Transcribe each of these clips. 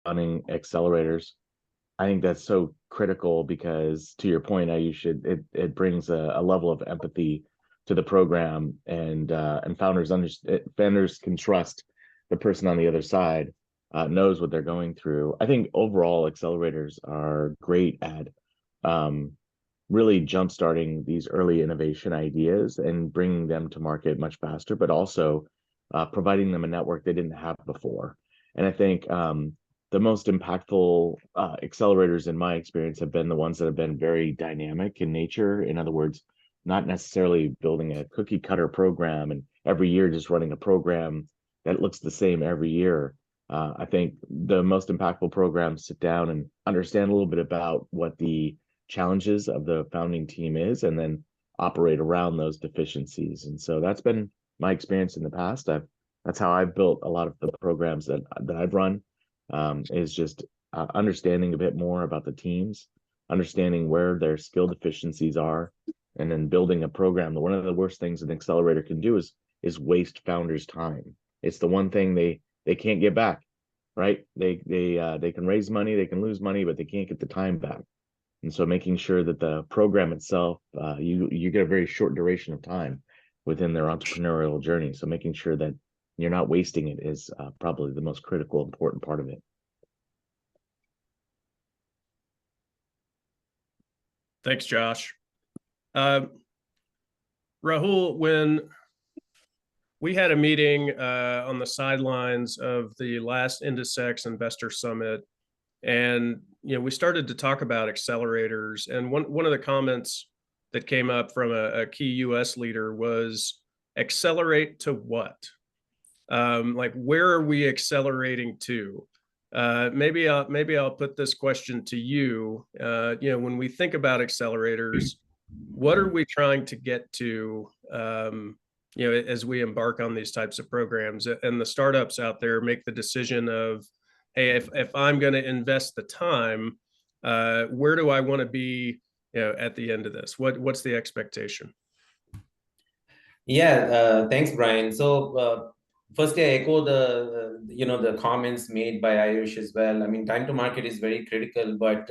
founding accelerators. I think that's so critical because, to your point, it brings a level of empathy to the program, and founders can trust the person on the other side, knows what they're going through. I think overall accelerators are great at um, really jumpstarting these early innovation ideas and bringing them to market much faster, but also providing them a network they didn't have before. And I think the most impactful accelerators in my experience have been the ones that have been very dynamic in nature. In other words, not necessarily building a cookie cutter program and every year just running a program that looks the same every year. I think the most impactful programs sit down and understand a little bit about what the challenges of the founding team is, and then operate around those deficiencies. And so that's been my experience in the past. That's how I've built a lot of the programs that I've run, is just understanding a bit more about the teams, understanding where their skill deficiencies are, and then building a program. One of the worst things an accelerator can do is waste founders' time. It's the one thing they can't get back, right? They can raise money, they can lose money, but they can't get the time back. And so making sure that the program itself, you get a very short duration of time within their entrepreneurial journey. So making sure that you're not wasting it is probably the most critical, important part of it. Thanks, Josh. Rahul, when we had a meeting on the sidelines of the last IndusX Investor Summit, and we started to talk about accelerators. And one of the comments that came up from a key U.S. leader was, accelerate to what? Like, where are we accelerating to? Maybe I'll put this question to you. When we think about accelerators, what are we trying to get to? As we embark on these types of programs, and the startups out there make the decision of, hey, if I'm going to invest the time, where do I want to be, at the end of this? What's the expectation? Yeah, thanks, Brian. So firstly, I echo the comments made by Ayush as well. I mean, time to market is very critical, but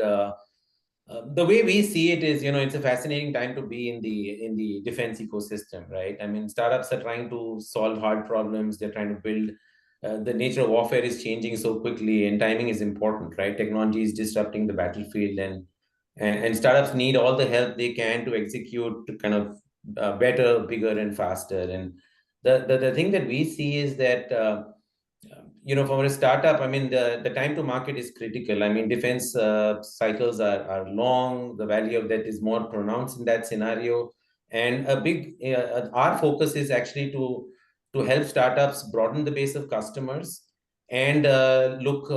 the way we see it is, it's a fascinating time to be in the defense ecosystem, right? I mean, startups are trying to solve hard problems. They're trying to build. The nature of warfare is changing so quickly, and timing is important, right? Technology is disrupting the battlefield, and startups need all the help they can to execute to kind of better, bigger, and faster. And the thing that we see is that from a startup, I mean, the time to market is critical. I mean, defense cycles are long. The value of that is more pronounced in that scenario. And our focus is actually to help startups broaden the base of customers and look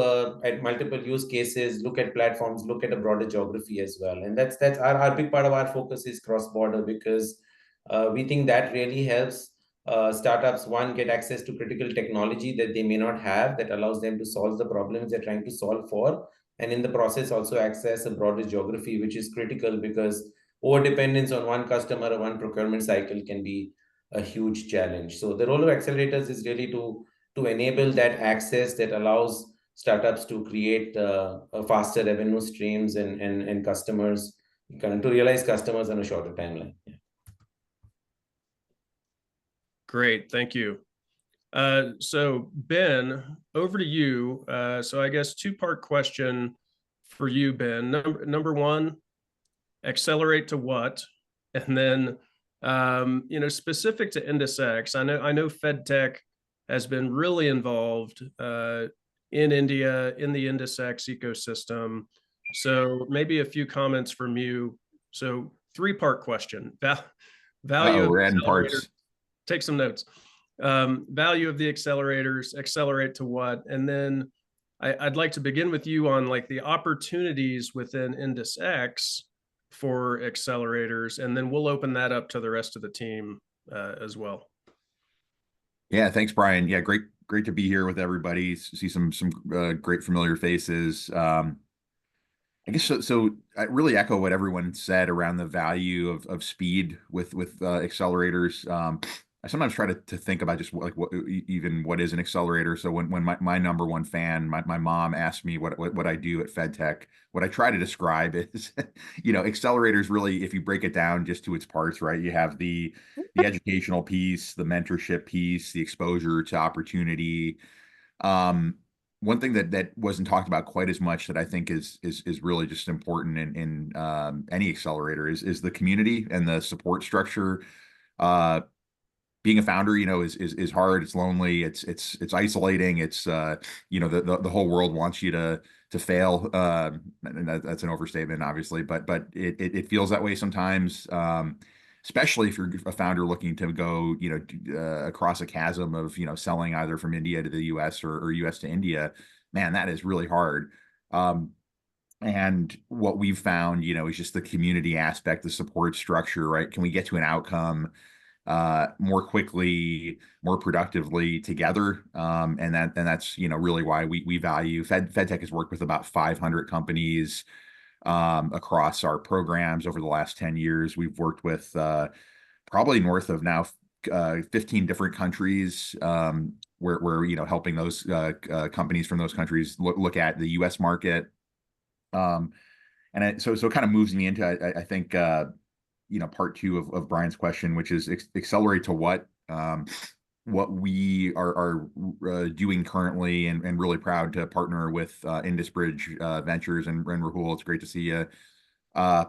at multiple use cases, look at platforms, look at a broader geography as well. And that's our big part of our focus is cross-border, because we think that really helps startups, one, get access to critical technology that they may not have, that allows them to solve the problems they're trying to solve for, and in the process also access a broader geography, which is critical because over dependence on one customer or one procurement cycle can be a huge challenge. So the role of accelerators is really to enable that access that allows startups to create faster revenue streams and customers, to realize customers on a shorter timeline. Yeah. Great, thank you. So Ben, over to you. So I guess two-part question for you, Ben. Number one, accelerate to what? And then, specific to IndusX, I know FedTech has been really involved in India, in the IndusX ecosystem. So maybe a few comments from you. So three-part question. Value of we're adding parts. Take some notes. Value of the accelerators, accelerate to what? And then I'd like to begin with you on like the opportunities within IndusX for accelerators, and then we'll open that up to the rest of the team as well. Yeah, thanks, Brian. Yeah, great to be here with everybody. See some great familiar faces. I guess so. I really echo what everyone said around the value of speed with accelerators. I sometimes try to think about just like what is an accelerator. So when my number one fan, my mom asked me what I do at FedTech, what I try to describe is, accelerators really, if you break it down just to its parts, right? You have the educational piece, the mentorship piece, the exposure to opportunity. One thing that wasn't talked about quite as much that I think is really just important in any accelerator is the community and the support structure. Being a founder, is hard. It's lonely. It's isolating. It's the whole world wants you to fail. And that's an overstatement, obviously, but it feels that way sometimes. Especially if you're a founder looking to go, across a chasm of, selling either from India to the US or US to India, man, that is really hard. And what we've found, is just the community aspect, the support structure, right? Can we get to an outcome more quickly, more productively together? And that's, really why we value FedTech has worked with about 500 companies across our programs over the last 10 years. We've worked with probably north of now 15 different countries, where helping those companies from those countries look at the US market. So it kind of moves me into, I think, part two of Brian's question, which is accelerate to what? What we are doing currently, and really proud to partner with IndusBridge Ventures and Rahul. It's great to see you. We're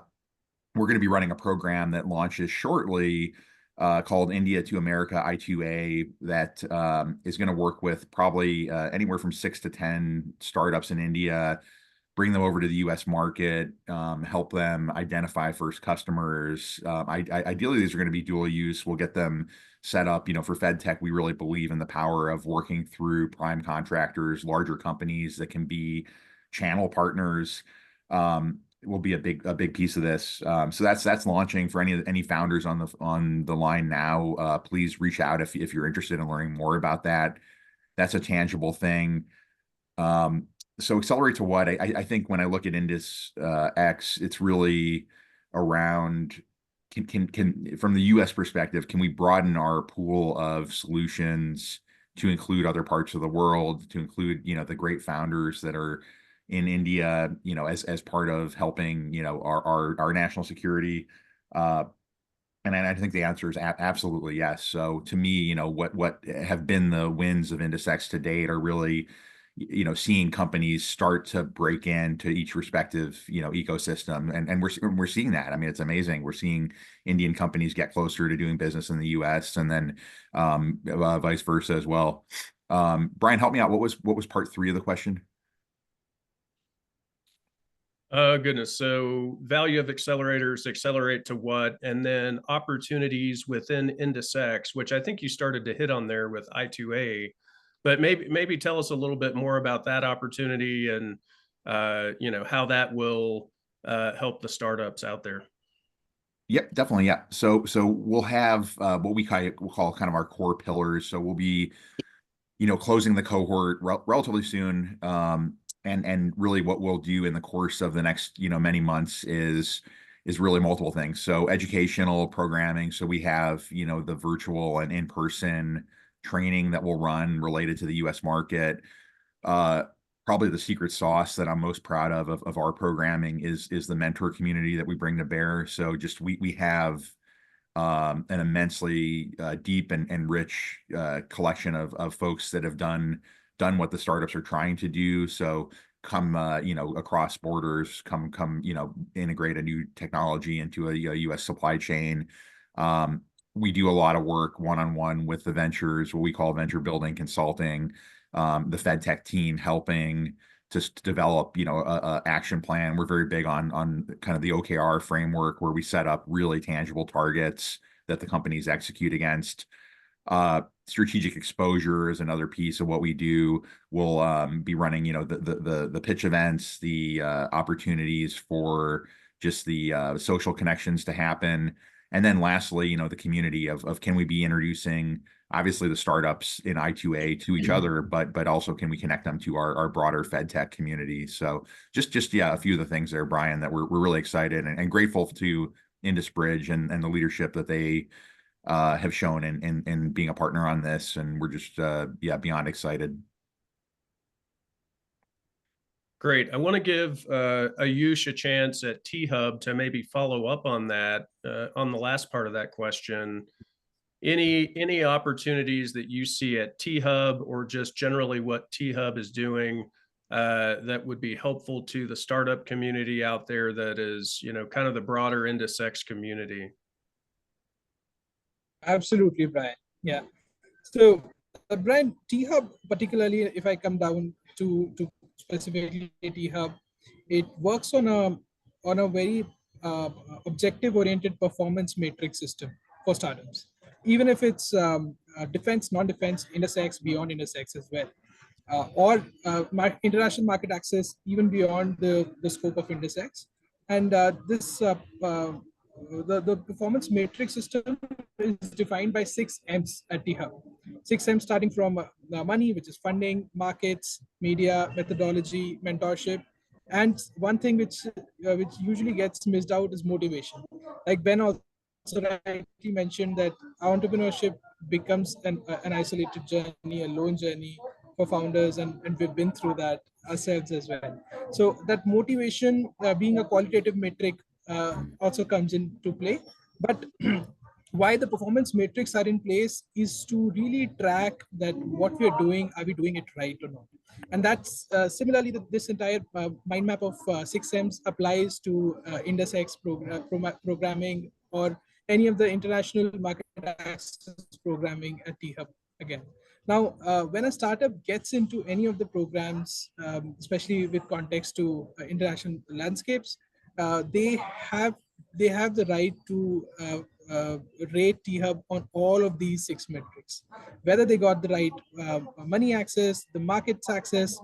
going to be running a program that launches shortly called India to America I2A that is going to work with probably anywhere from 6 to 10 startups in India, bring them over to the US market, help them identify first customers. Ideally, these are going to be dual use. We'll get them set up. For FedTech, we really believe in the power of working through prime contractors, larger companies that can be channel partners. Will be a big piece of this. So that's launching. For any founders on the line now, please reach out if you're interested in learning more about that. That's a tangible thing. So accelerate to what? I think when I look at Indus X, it's really around can from the US perspective, can we broaden our pool of solutions to include other parts of the world, to include, the great founders that are in India, as part of helping, our national security. And I think the answer is absolutely yes. So to me, what have been the wins of Indus X to date are really, seeing companies start to break into each respective, ecosystem, and we're seeing that. I mean, it's amazing. We're seeing Indian companies get closer to doing business in the US, and then vice versa as well. Brian, help me out. What was part 3 of the question? Oh, goodness. So value of accelerators, accelerate to what? And then opportunities within Indus X, which I think you started to hit on there with I2A, but maybe tell us a little bit more about that opportunity and, how that will help the startups out there. Yep, definitely. Yeah. So we'll have what we'll call kind of our core pillars. So we'll be, closing the cohort relatively soon. And really what we'll do in the course of the next, many months is really multiple things. So educational programming. So we have, the virtual and in-person training that we'll run related to the US market. Probably the secret sauce that I'm most proud of our programming is the mentor community that we bring to bear. So just we have an immensely deep and rich collection of folks that have done what the startups are trying to do. So come across borders, come integrate a new technology into a US supply chain. We do a lot of work one-on-one with the ventures, what we call venture building consulting, the FedTech team helping to develop, a action plan. We're very big on kind of the OKR framework, where we set up really tangible targets that the companies execute against. Strategic exposure is another piece of what we do. We'll be running, the pitch events, the opportunities for just the social connections to happen. And then lastly, the community of can we be introducing obviously the startups in I2A to each other, but also can we connect them to our broader FedTech community? So just a few of the things there, Brian, that we're really excited and grateful to IndusBridge and the leadership that they have shown in being a partner on this, and we're just beyond excited. Great. I want to give Ayush a chance at T-Hub to maybe follow up on that, on the last part of that question. Any opportunities that you see at T-Hub, or just generally what T-Hub is doing, that would be helpful to the startup community out there that is, kind of the broader Indus-X community? Absolutely, Brian. Yeah. So, Brian, T-Hub, particularly if I come down to specifically T-Hub, it works on a very objective-oriented performance matrix system for startups, even if it's defense, non-defense, Indus-X, beyond Indus-X as well, or international market access, even beyond the scope of Indus-X. And the performance matrix system is defined by 6 M's at T-Hub. 6 M's starting from money, which is funding, markets, media, methodology, mentorship. And one thing which usually gets missed out is motivation. Like Ben also rightly mentioned, that entrepreneurship becomes an isolated journey, a lone journey for founders, and we've been through that ourselves as well. So that motivation, being a qualitative metric, also comes into play. But why the performance metrics are in place is to really track that what we're doing, are we doing it right or not? And that's similarly this entire mind map of 6Ms applies to Indus-X programming, or any of the international market access programming at T-Hub again. Now, when a startup gets into any of the programs, especially with context to international landscapes, they have the right to rate T-Hub on all of these 6 metrics, whether they got the right money access, the markets access,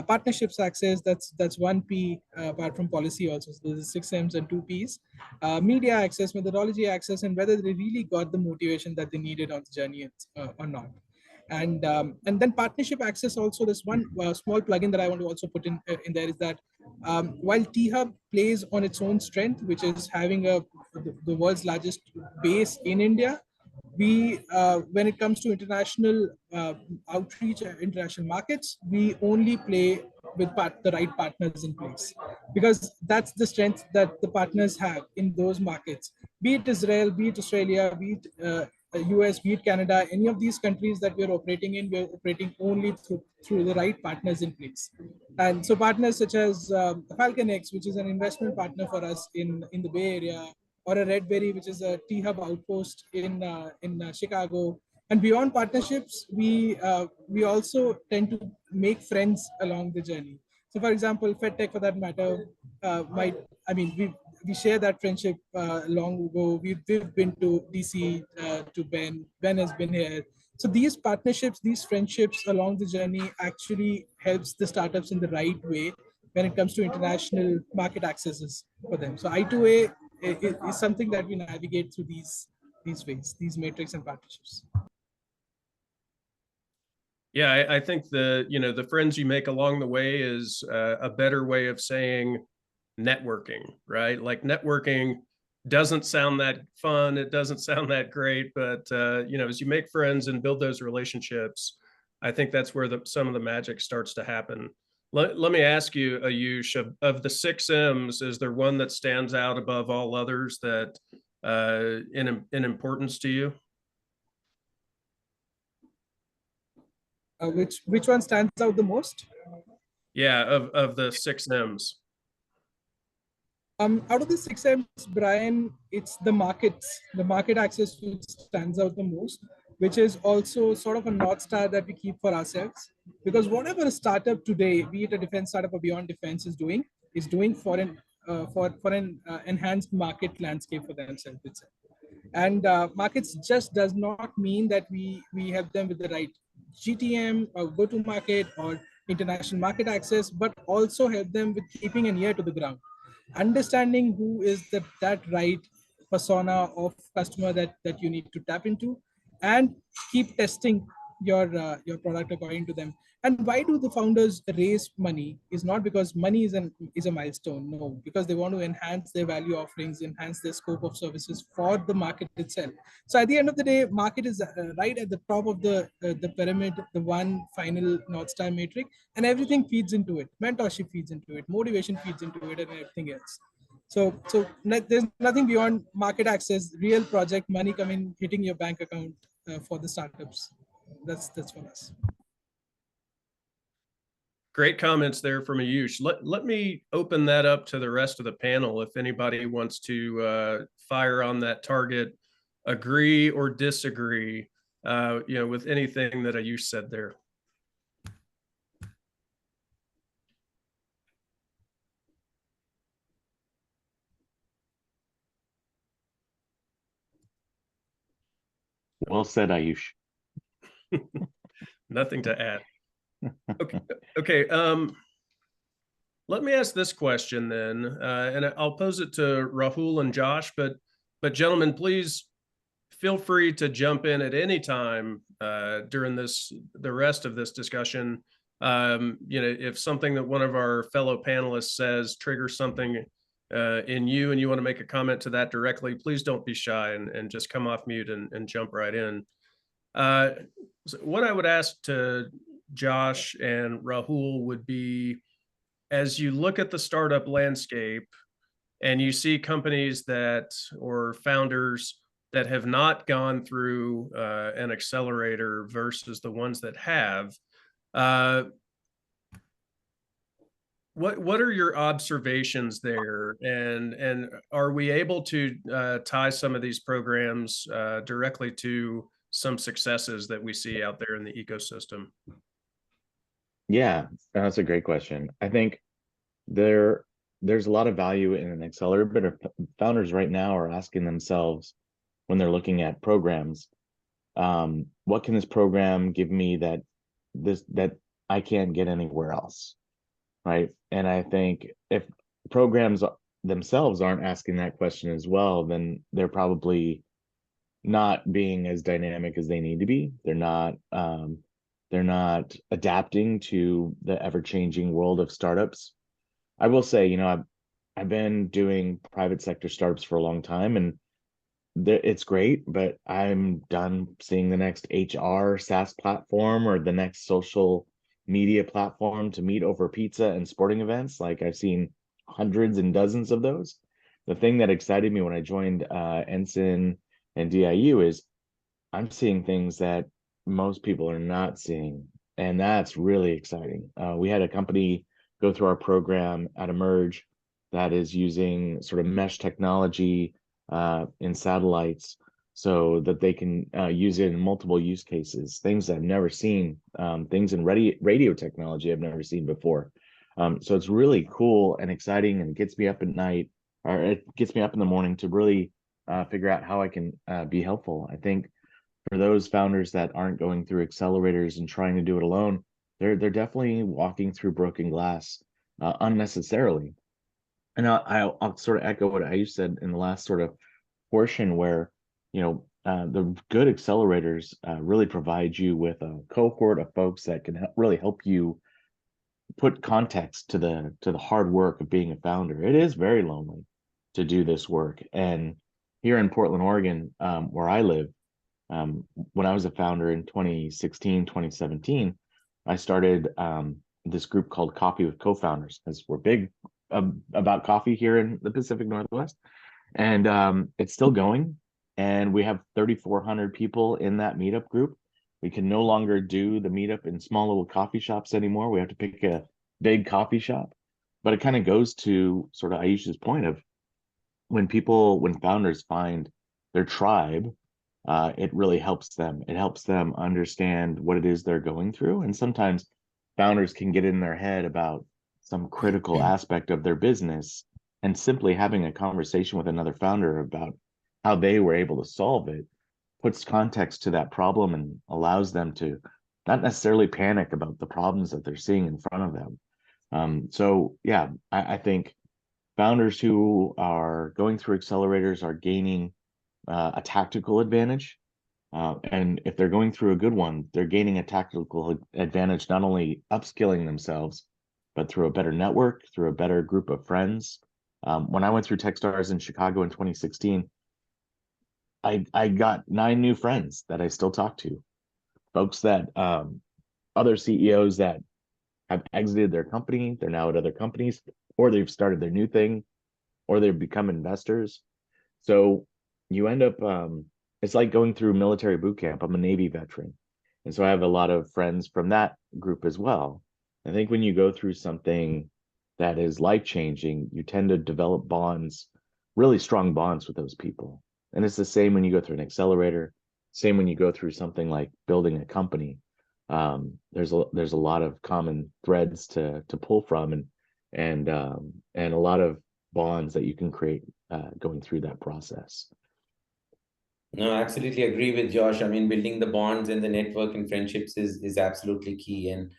partnerships access. That's 1P apart from policy also. So there's 6 M's and 2P's. Media access, methodology access, and whether they really got the motivation that they needed on the journey or not. And then partnership access also. There's one small plugin that I want to also put in there, is that while T-Hub plays on its own strength, which is having the world's largest base in India, we when it comes to international outreach, international markets, we only play with the right partners in place, because that's the strength that the partners have in those markets, be it Israel, be it Australia, be it US, be it Canada. Any of these countries that we're operating in, we're operating only through the right partners in place. And so partners such as Falcon X, which is an investment partner for us in the Bay Area, or a Redberry, which is a T-Hub outpost in Chicago. And beyond partnerships, we also tend to make friends along the journey. So, for example, FedTech, for that matter, we share that friendship long ago. We've been to DC to Ben. Ben has been here. So these partnerships, these friendships along the journey actually helps the startups in the right way when it comes to international market accesses for them. So I2A is something that we navigate through these ways, these matrix and partnerships. Yeah, I think the friends you make along the way is a better way of saying networking, right? Like, networking doesn't sound that fun, it doesn't sound that great, but as you make friends and build those relationships, I think that's where some of the magic starts to happen. Let me ask you, Ayush, of the 6 M's, is there one that stands out above all others that in importance to you? Which one stands out the most? Yeah, of the 6 M's. Out of the 6 M's, Brian, it's the market access which stands out the most, which is also sort of a North Star that we keep for ourselves. Because whatever a startup today, be it a defense startup or beyond defense, is doing for an enhanced market landscape for themselves itself. And markets just does not mean that we help them with the right GTM or go-to-market or international market access, but also help them with keeping an ear to the ground, understanding who is that right persona of customer that you need to tap into, and keep testing your product according to them. And why do the founders raise money? Is not because money is a milestone. No, because they want to enhance their value offerings, enhance their scope of services for the market itself. So at the end of the day, market is right at the top of the pyramid, the one final North Star metric, and everything feeds into it. Mentorship feeds into it, motivation feeds into it, and everything else. There's nothing beyond market access, real project money coming, hitting your bank account for the startups. That's for us. Great comments there from Ayush. Let me open that up to the rest of the panel. If anybody wants to fire on that target, agree or disagree, with anything that Ayush said there. Well said, Ayush. Nothing to add. Okay. Let me ask this question then, and I'll pose it to Rahul and Josh. But gentlemen, please feel free to jump in at any time during the rest of this discussion. If something that one of our fellow panelists says triggers something in you, and you want to make a comment to that directly, please don't be shy and just come off mute and jump right in. So what I would ask to Josh and Rahul would be, as you look at the startup landscape and you see companies or founders that have not gone through an accelerator versus the ones that have, what are your observations there, and are we able to tie some of these programs directly to some successes that we see out there in the ecosystem? Yeah, that's a great question. I think there's a lot of value in an accelerator, but founders right now are asking themselves when they're looking at programs, what can this program give me that I can't get anywhere else, right? And I think if programs themselves aren't asking that question as well, then they're probably not being as dynamic as they need to be. They're not adapting to the ever-changing world of startups. I will say, I've been doing private sector startups for a long time, and it's great, but I'm done seeing the next HR SaaS platform or the next social media platform to meet over pizza and sporting events. Like, I've seen hundreds and dozens of those. The thing that excited me when I joined Ensign and DIU is I'm seeing things that most people are not seeing, and that's really exciting. We had a company go through our program at Emerge that is using sort of mesh technology in satellites so that they can use it in multiple use cases, things I've never seen, things in radio technology I've never seen before. So it's really cool and exciting, and it gets me up at night, or it gets me up in the morning to really figure out how I can be helpful. I think for those founders that aren't going through accelerators and trying to do it alone, they're definitely walking through broken glass unnecessarily. And I'll sort of echo what I said in the last sort of portion, where the good accelerators really provide you with a cohort of folks that can really help you put context to the hard work of being a founder. It is very lonely to do this work, and here in Portland, Oregon, where I live, when I was a founder in 2016, 2017, I started this group called Coffee with Co-Founders, because we're big about coffee here in the Pacific Northwest. And it's still going. And we have 3,400 people in that meetup group. We can no longer do the meetup in small little coffee shops anymore. We have to pick a big coffee shop. But it kind of goes to sort of Ayush's point of when founders find their tribe, it really helps them. It helps them understand what it is they're going through. And sometimes founders can get in their head about some critical aspect of their business, and simply having a conversation with another founder about how they were able to solve it puts context to that problem and allows them to not necessarily panic about the problems that they're seeing in front of them. So yeah, I think founders who are going through accelerators are gaining a tactical advantage And if they're going through a good one, they're gaining a tactical advantage, not only upskilling themselves, but through a better network, through a better group of friends. When I went through Techstars in Chicago in 2016, I got 9 new friends that I still talk to, folks that other CEOs that have exited their company, they're now at other companies, or they've started their new thing, or they've become investors. So you end up, it's like going through military boot camp. I'm a Navy veteran. And so I have a lot of friends from that group as well. I think when you go through something that is life changing, you tend to develop bonds, really strong bonds with those people. And it's the same when you go through an accelerator, same when you go through something like building a company. There's a lot of common threads to pull from, and a lot of bonds that you can create going through that process. No, I absolutely agree with Josh. I mean, building the bonds and the network and friendships is absolutely key. And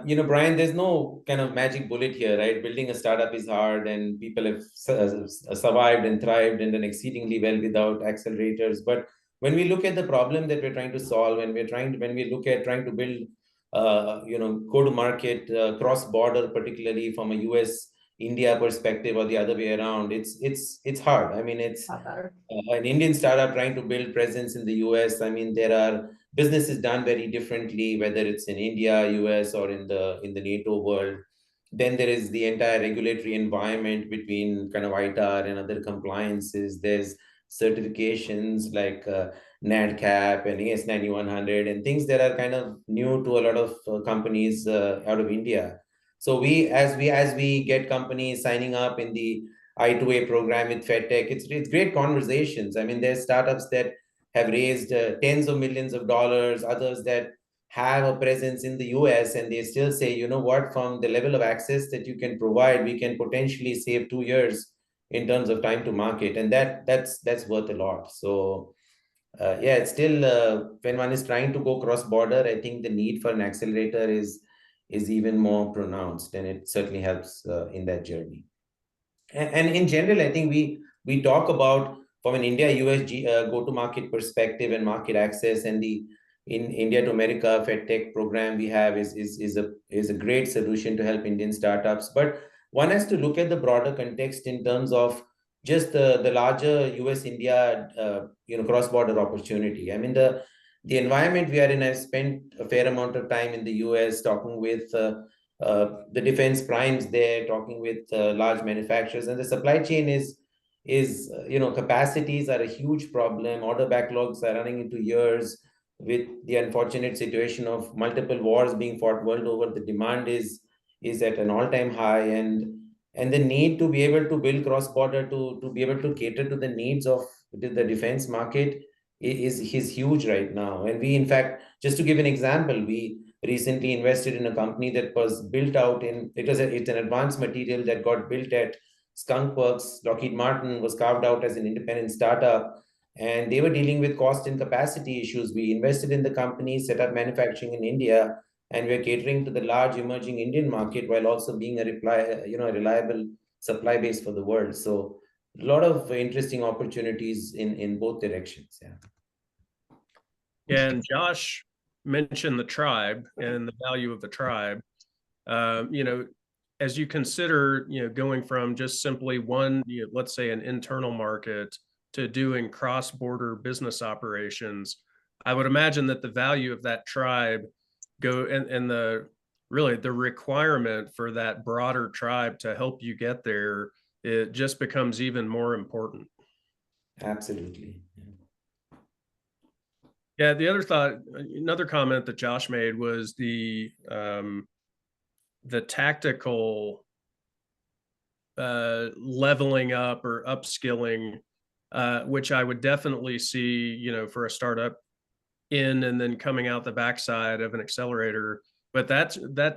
you know, Brian, there's no kind of magic bullet here, right? Building a startup is hard, and people have survived and thrived and done exceedingly well without accelerators. But when we look at the problem that we're trying to solve, and when we look at trying to build, you know, go to market cross border, particularly from a US India perspective or the other way around, it's hard. I mean, it's an Indian startup trying to build presence in the US. I mean, there are businesses done very differently, whether it's in India, US, or in the NATO world. Then there is the entire regulatory environment between kind of ITAR and other compliances. There's certifications like NADCAP and AS9100 and things that are kind of new to a lot of companies out of India. So as we get companies signing up in the I2A program with FedTech, it's great conversations. I mean, there's startups that have raised tens of millions of dollars, others that have a presence in the US, and they still say, you know what, from the level of access that you can provide, we can potentially save 2 years in terms of time to market, and that's worth a lot. So yeah, it's still when one is trying to go cross border, I think the need for an accelerator is even more pronounced, and it certainly helps in that journey. And in general, I think we talk about from an India US go-to-market perspective and market access, and the in India to America FedTech program we have is a great solution to help Indian startups. But one has to look at the broader context in terms of just the larger US India you know, cross-border opportunity. I mean, the environment we are in, I've spent a fair amount of time in the US talking with the defense primes there, talking with large manufacturers, and the supply chain is you know, capacities are a huge problem. Order backlogs are running into years. With the unfortunate situation of multiple wars being fought world over, the demand is at an all-time high, and the need to be able to build cross-border to be able to cater to the needs of the defense market is huge right now. And we, in fact, just to give an example, we recently invested in a company that was built out in, it's an advanced material that got built at Skunk Works. Lockheed Martin was carved out as an independent startup, and they were dealing with cost and capacity issues. We invested in the company, set up manufacturing in India, and we're catering to the large emerging Indian market while also being a reliable supply base for the world. So a lot of interesting opportunities in both directions. Yeah. Yeah, and Josh mentioned the tribe and the value of the tribe. You know, as you consider, you know, going from just simply one, you know, let's say an internal market to doing cross-border business operations, I would imagine that the value of that tribe and the really the requirement for that broader tribe to help you get there, it just becomes even more important. Absolutely. Yeah, the other thought, another comment that Josh made was the tactical leveling up or upskilling, which I would definitely see, you know, for a startup in and then coming out the backside of an accelerator. But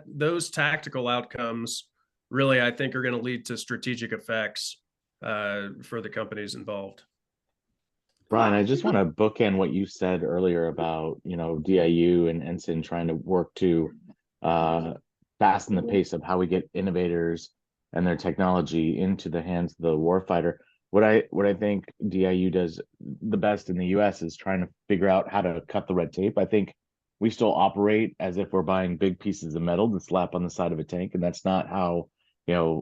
those tactical outcomes really, I think, are going to lead to strategic effects for the companies involved. Brian, I just want to bookend what you said earlier about, you know, DIU and Ensign trying to work to fasten the pace of how we get innovators and their technology into the hands of the warfighter. what I think DIU does the best in the US is trying to figure out how to cut the red tape. I think we still operate as if we're buying big pieces of metal to slap on the side of a tank, and that's not how,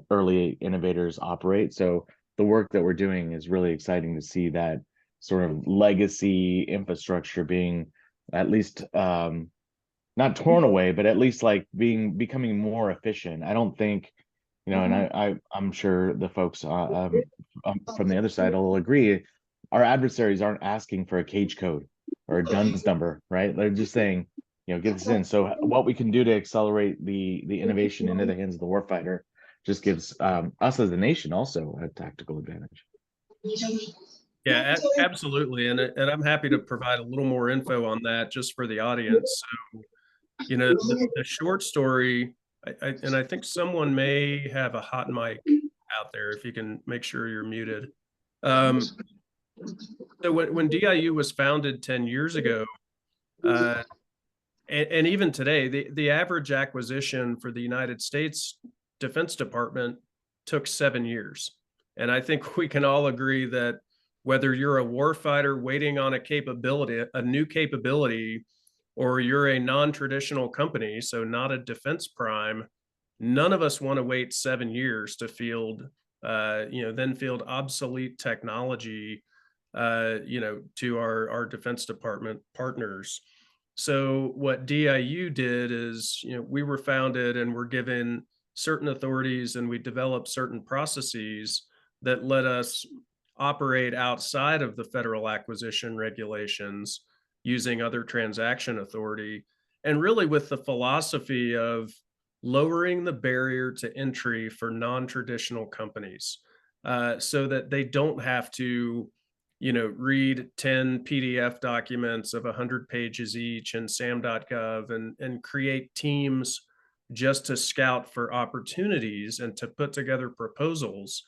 early innovators operate. So the work that we're doing is really exciting to see that sort of legacy infrastructure being at least not torn away, but at least like becoming more efficient. I don't think, and I'm sure the folks from the other side will agree. Our adversaries aren't asking for a cage code or a DUNS number, right? They're just saying, get this in. So what we can do to accelerate the innovation into the hands of the warfighter just gives us as a nation also a tactical advantage. Yeah, absolutely. And I'm happy to provide a little more info on that just for the audience. So, the short story, and I think someone may have a hot mic out there, if you can make sure you're muted. So when DIU was founded 10 years ago, and even today, the average acquisition for the United States Defense Department took 7 years. And I think we can all agree that whether you're a warfighter waiting on a new capability, or you're a non-traditional company, so not a defense prime, none of us want to wait 7 years to then field obsolete technology, to our Defense Department partners. So what DIU did is, we were founded and were given certain authorities, and we developed certain processes that let us operate outside of the federal acquisition regulations using other transaction authority, and really with the philosophy of lowering the barrier to entry for non-traditional companies, so that they don't have to read 10 PDF documents of 100 pages each in sam.gov and create teams just to scout for opportunities and to put together proposals.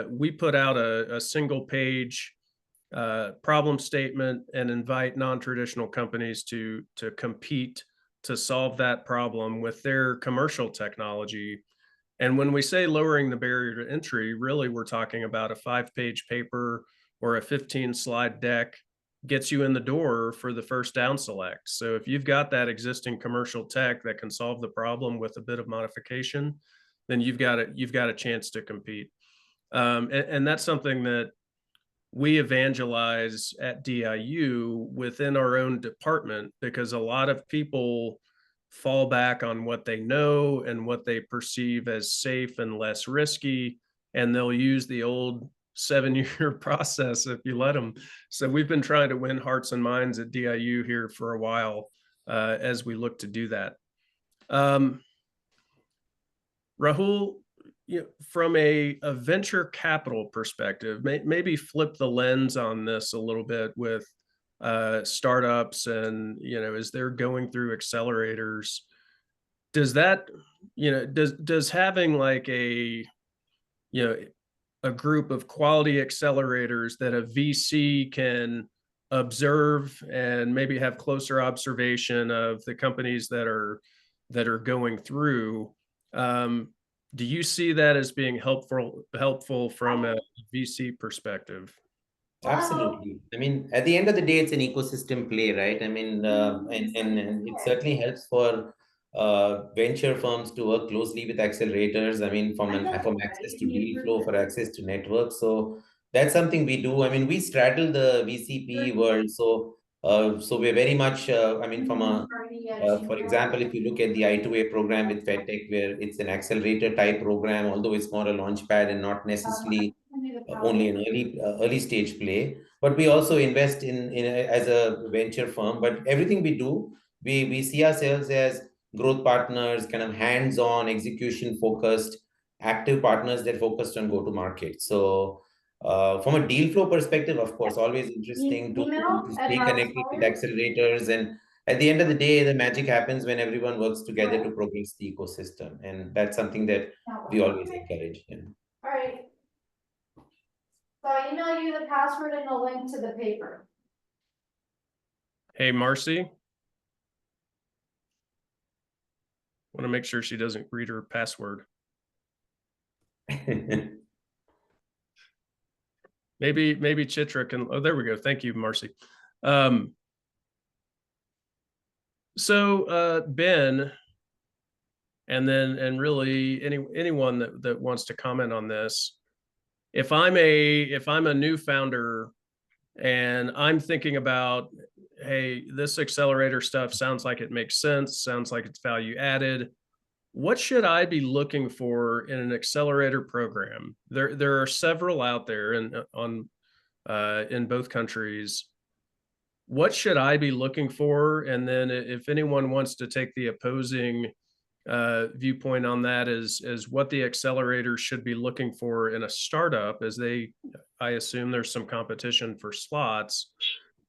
We put out a single page problem statement and invite non-traditional companies to compete to solve that problem with their commercial technology. And when we say lowering the barrier to entry, really we're talking about a 5-page paper or a 15-slide deck gets you in the door for the first down select. So if you've got that existing commercial tech that can solve the problem with a bit of modification, then you've got a chance to compete. And that's something that we evangelize at DIU within our own department, because a lot of people fall back on what they know and what they perceive as safe and less risky, and they'll use the old 7-year process if you let them. So we've been trying to win hearts and minds at DIU here for a while, as we look to do that. Rahul, from a venture capital perspective, maybe flip the lens on this a little bit with startups, and as they're going through accelerators, does that does having like a group of quality accelerators that a VC can observe and maybe have closer observation of the companies that are going through, do you see that as being helpful from a VC perspective? Absolutely. I mean, at the end of the day, it's an ecosystem play, right? I mean, and it certainly helps for venture firms to work closely with accelerators. I mean, from access to deal flow, for access to networks. So that's something we do. I mean, we straddle the VCP world. So we're very much, I mean, for example, if you look at the I2A program with FedTech, where it's an accelerator type program, although it's more a launch pad and not necessarily only an early stage play, but we also invest as a venture firm. But everything we do, we see ourselves as growth partners, kind of hands-on, execution focused, active partners that focused on go to market. So from a deal flow perspective, of course, always interesting to stay connected with accelerators. And at the end of the day, the magic happens when everyone works together to progress the ecosystem, and that's something that we always encourage. All right. So I email you the password and the link to the paper. Hey, Marcy. Want to make sure she doesn't read her password. maybe Chitra can, oh, there we go. Thank you, Marcy. So Ben, and really anyone that wants to comment on this. If I'm a new founder and I'm thinking about, hey, this accelerator stuff sounds like it makes sense, sounds like it's value added. What should I be looking for in an accelerator program? There are several out there in both countries. What should I be looking for? And then if anyone wants to take the opposing viewpoint on that, is what the accelerators should be looking for in a startup, as I assume there's some competition for slots.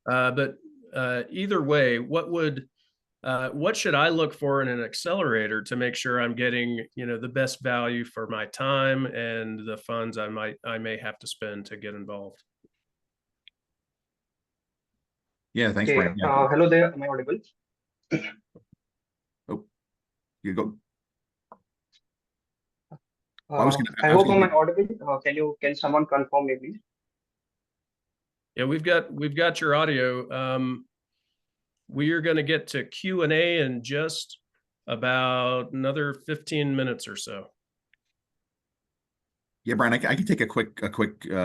But either way, what should I look for in an accelerator to make sure I'm getting, the best value for my time and the funds I may have to spend to get involved? Yeah, thanks, Okay, Brian. Yeah. hello there. Am I audible? Oh, you go. I was gonna, I I was hope I'm gonna, audible. Can someone confirm me, please? Yeah, we've got your audio. We are going to get to Q&A in just about another 15 minutes or so. Yeah, Brian, I can take a quick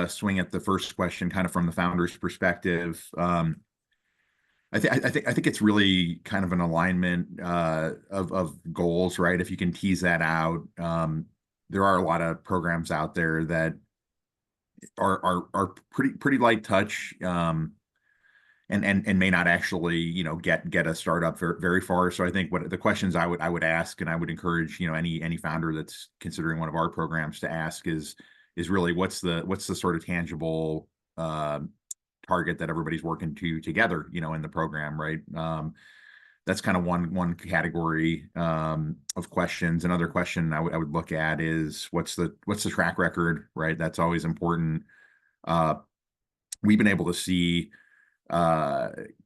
swing at the first question, kind of from the founder's perspective. I think it's really kind of an alignment of goals, right? If you can tease that out, there are a lot of programs out there that are pretty light touch, and may not actually get a startup very far. So I think what the questions I would ask, and I would encourage any founder that's considering one of our programs to ask is really what's the sort of tangible target that everybody's working together in the program, right? That's kind of one category of questions. Another question I would look at is what's the track record, right? That's always important. We've been able to see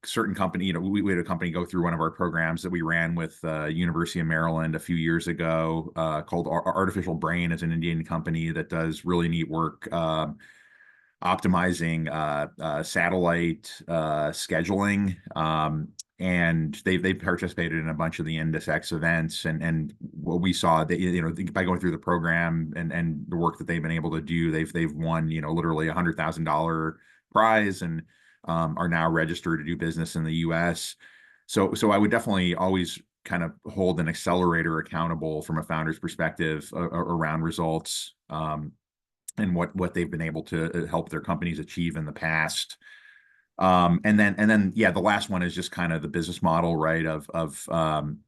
certain company, we had a company go through one of our programs that we ran with University of Maryland a few years ago, called Artificial Brain. Is an Indian company that does really neat work optimizing satellite scheduling, and they participated in a bunch of the IndusX events, and what we saw that by going through the program and the work that they've been able to do, they've won literally $100,000 prize, and are now registered to do business in the US. So I would definitely always kind of hold an accelerator accountable from a founder's perspective around results, and what they've been able to help their companies achieve in the past. And then yeah, the last one is just kind of the business model, right? I'm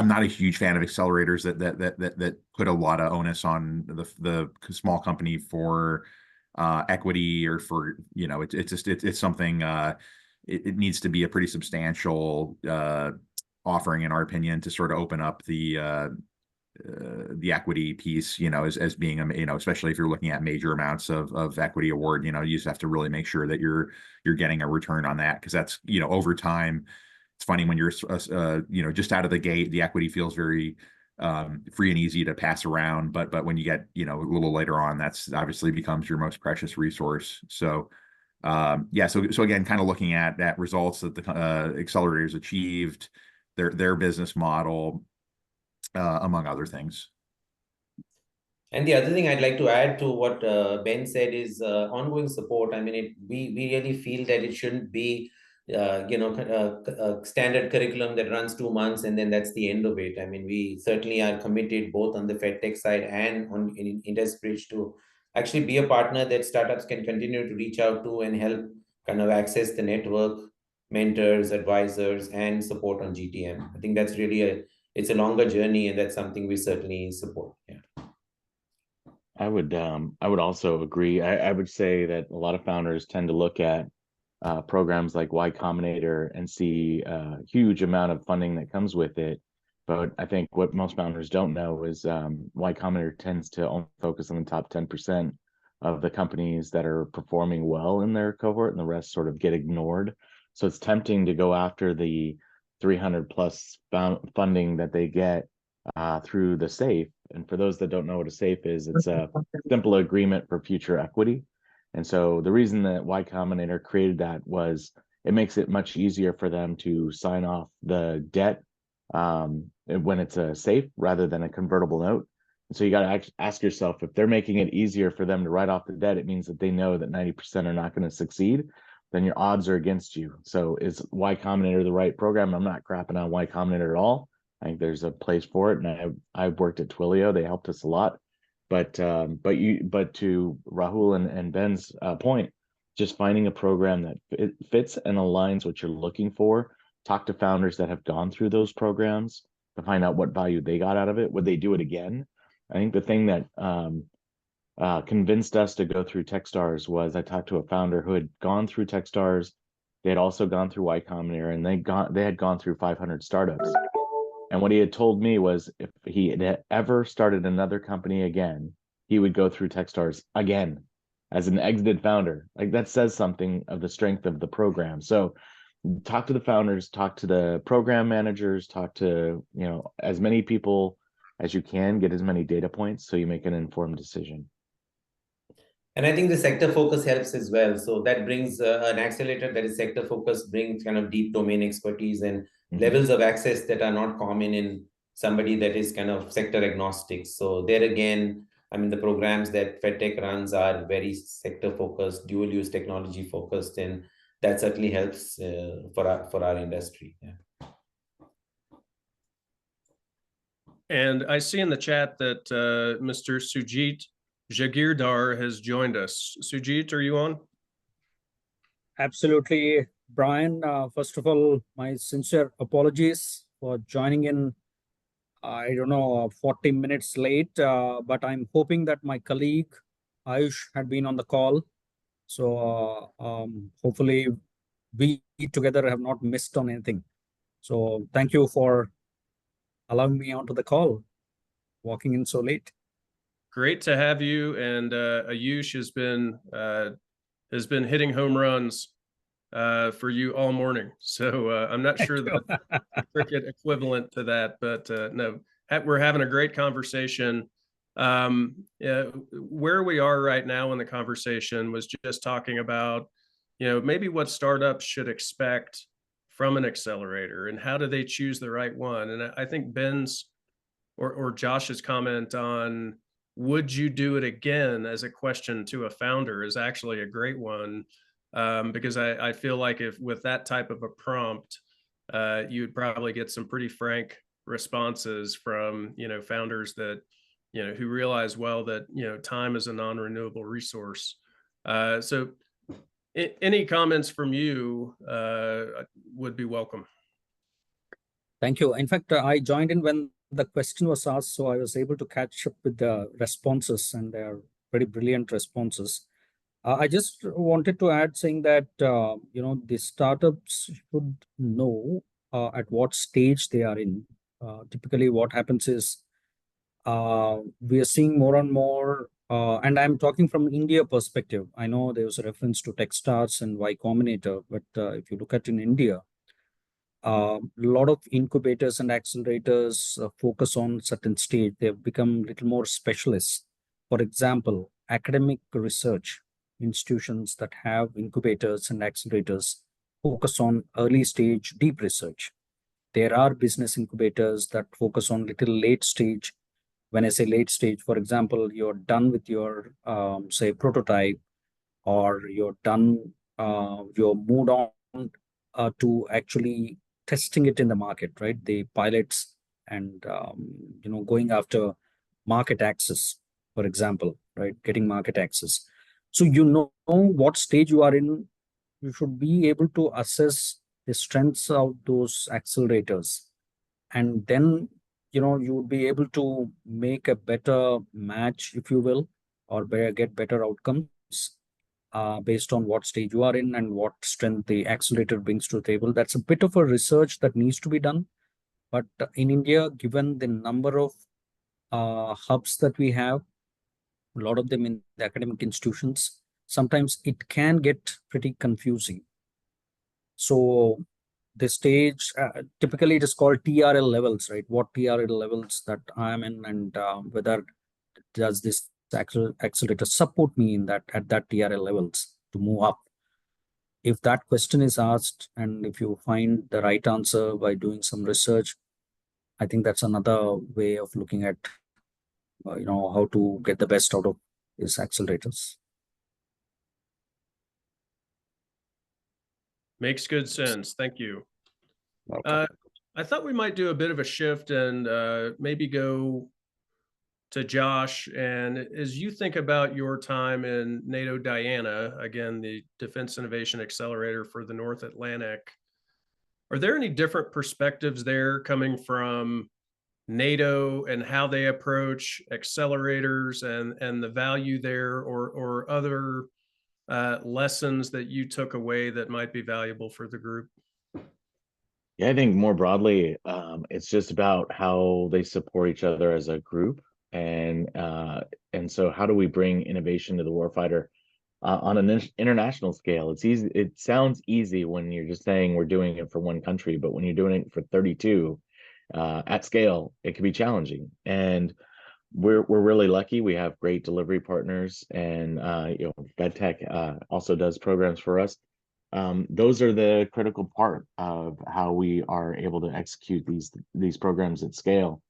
not a huge fan of accelerators that put a lot of onus on the small company for equity, or for it's something, it needs to be a pretty substantial offering, in our opinion, to sort of open up the equity piece, as being especially if you're looking at major amounts of equity award, you just have to really make sure that you're getting a return on that, because that's over time. It's funny when you're just out of the gate, the equity feels very free and easy to pass around, but when you get a little later on, that's obviously becomes your most precious resource. So yeah, so again, kind of looking at results that the accelerators achieved, their business model, among other things. And the other thing I'd like to add to what Ben said is ongoing support. I mean, we really feel that it shouldn't be a standard curriculum that runs 2 months and then that's the end of it. I mean, we certainly are committed both on the FedTech side and on in IndusBridge to actually be a partner that startups can continue to reach out to and help kind of access the network, mentors, advisors, and support on GTM. I think that's really it's a longer journey, and that's something we certainly support. Yeah. I would also agree. I would say that a lot of founders tend to look at programs like Y Combinator and see a huge amount of funding that comes with it. But I think what most founders don't know is Y Combinator tends to only focus on the top 10% of the companies that are performing well in their cohort, and the rest sort of get ignored. So it's tempting to go after the 300 plus funding that they get through the SAFE. And for those that don't know what a SAFE is, it's a simple agreement for future equity. And so the reason that Y Combinator created that was it makes it much easier for them to sign off the debt when it's a safe rather than a convertible note. And so you got to ask yourself, if they're making it easier for them to write off the debt, it means that they know that 90% are not going to succeed. Then your odds are against you. So is Y Combinator the right program? I'm not crapping on Y Combinator at all. I think there's a place for it, and I've worked at Twilio. They helped us a lot. But to Rahul and Ben's point, just finding a program that fits and aligns what you're looking for. Talk to founders that have gone through those programs to find out what value they got out of it. Would they do it again? I think the thing that convinced us to go through Techstars was I talked to a founder who had gone through Techstars. They had also gone through Y Combinator, and they had gone through 500 startups. And what he had told me was if he had ever started another company again, he would go through Techstars again as an exited founder. Like, that says something of the strength of the program. So talk to the founders, talk to the program managers, talk to, as many people as you can, get as many data points so you make an informed decision. And I think the sector focus helps as well. So that brings an accelerator that is sector focused, brings kind of deep domain expertise and levels of access that are not common in somebody that is kind of sector agnostic. So there again, I mean, the programs that FedTech runs are very sector focused, dual use technology focused, and that certainly helps for our industry. Yeah. And I see in the chat that Mr. Sujit Jagirdar has joined us. Sujit, are you on? Absolutely, Brian. First of all, my sincere apologies for joining in, I don't know, 40 minutes late, but I'm hoping that my colleague Ayush had been on the call. So hopefully we together have not missed on anything. So thank you for allowing me onto the call, walking in so late. Great to have you. And Ayush has been hitting home runs for you all morning. So I'm not sure the cricket equivalent to that, but no, we're having a great conversation. Where we are right now in the conversation was just talking about, maybe what startups should expect from an accelerator and how do they choose the right one. And I think Ben's or Josh's comment on would you do it again as a question to a founder is actually a great one, because I feel like if with that type of a prompt, you'd probably get some pretty frank responses from founders that who realize well that time is a non-renewable resource. So any comments from you would be welcome. Thank you. In fact, I joined in when the question was asked, so I was able to catch up with the responses, and they are pretty brilliant responses. I just wanted to add saying that, the startups should know at what stage they are in. Typically what happens is we are seeing more and more, and I'm talking from India perspective. I know there was a reference to Techstars and Y Combinator, but if you look at in India, a lot of incubators and accelerators focus on certain stage. They've become a little more specialists. For example, academic research institutions that have incubators and accelerators focus on early stage deep research. There are business incubators that focus on little late stage. When I say late stage, for example, you're done with your say prototype, or you're done, you're moved on to actually testing it in the market, right? The pilots and going after market access, for example, right? Getting market access. So what stage you are in. You should be able to assess the strengths of those accelerators, and then you would be able to make a better match, if you will, or get better outcomes based on what stage you are in and what strength the accelerator brings to the table. That's a bit of a research that needs to be done. But in India, given the number of hubs that we have, a lot of them in the academic institutions, sometimes it can get pretty confusing. So the stage, typically it is called TRL levels, right? What TRL levels that I am in, and whether does this accelerator support me in that at that TRL levels to move up? If that question is asked, and if you find the right answer by doing some research, I think that's another way of looking at how to get the best out of these accelerators. Makes good sense. Thank you. Welcome. I thought we might do a bit of a shift and maybe go to Josh. And as you think about your time in NATO Diana, again, the Defense Innovation Accelerator for the North Atlantic, are there any different perspectives there coming from NATO and how they approach accelerators and the value there, or other lessons that you took away that might be valuable for the group? Yeah, I think more broadly, it's just about how they support each other as a group, and so how do we bring innovation to the warfighter on an international scale? It's easy. It sounds easy when you're just saying we're doing it for one country, but when you're doing it for 32 at scale, it can be challenging. And we're really lucky. We have great delivery partners, and FedTech also does programs for us. Those are the critical part of how we are able to execute these programs at scale.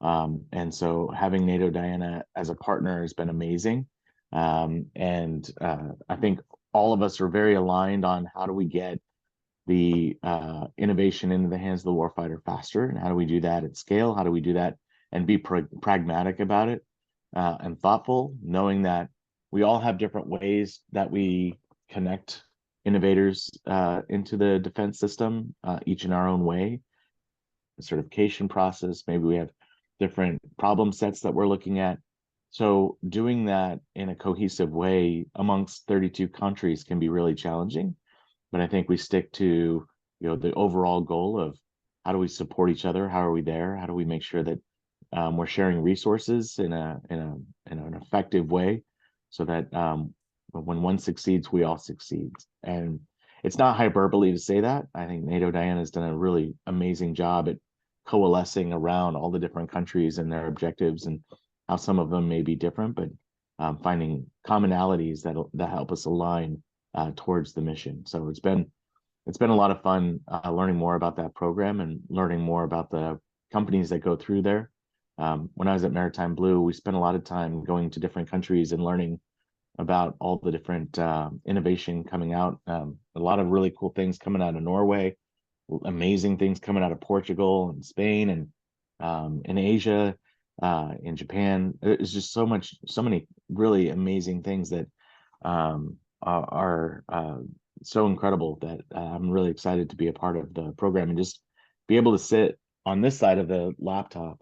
And so having NATO Diana as a partner has been amazing. And I think all of us are very aligned on how do we get the innovation into the hands of the warfighter faster, and how do we do that at scale? How do we do that and be pragmatic about it and thoughtful, knowing that we all have different ways that we connect innovators into the defense system, each in our own way. The certification process, maybe we have different problem sets that we're looking at. So doing that in a cohesive way amongst 32 countries can be really challenging. But I think we stick to the overall goal of how do we support each other? How are we there? How do we make sure that we're sharing resources in an effective way, so that when one succeeds, we all succeed. And it's not hyperbole to say that. I think NATO Diana has done a really amazing job at coalescing around all the different countries and their objectives, and how some of them may be different, but finding commonalities that help us align towards the mission. So it's been a lot of fun learning more about that program and learning more about the companies that go through there. When I was at Maritime Blue, we spent a lot of time going to different countries and learning about all the different innovation coming out. A lot of really cool things coming out of Norway, amazing things coming out of Portugal and Spain, and in Asia, in Japan. It's just so many really amazing things that are so incredible, that I'm really excited to be a part of the program and just be able to sit on this side of the laptop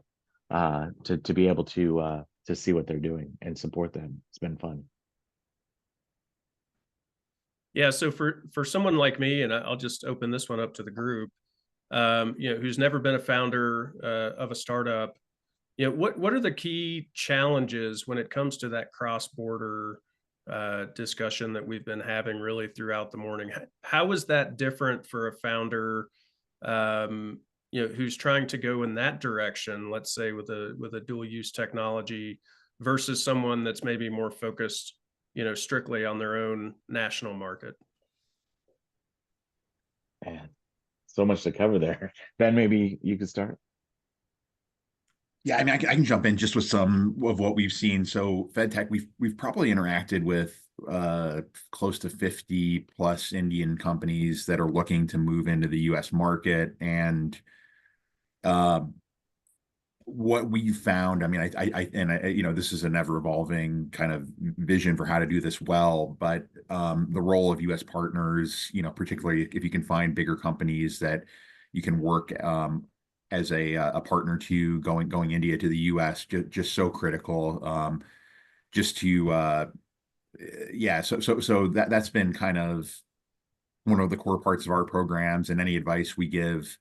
to be able to see what they're doing and support them. It's been fun. Yeah, so for someone like me, and I'll just open this one up to the group, who's never been a founder of a startup, what are the key challenges when it comes to that cross-border discussion that we've been having really throughout the morning? How is that different for a founder, who's trying to go in that direction, let's say with a dual-use technology, versus someone that's maybe more focused, strictly on their own national market? Man, so much to cover there. Ben, maybe you could start. Yeah, I mean, I can jump in just with some of what we've seen. So FedTech, we've probably interacted with close to 50 plus Indian companies that are looking to move into the US market. And what we found, I mean, this is an ever evolving kind of vision for how to do this well, but the role of US partners, particularly if you can find bigger companies that you can work as a partner to going India to the US, just so critical. So that's been kind of one of the core parts of our programs, and any advice we give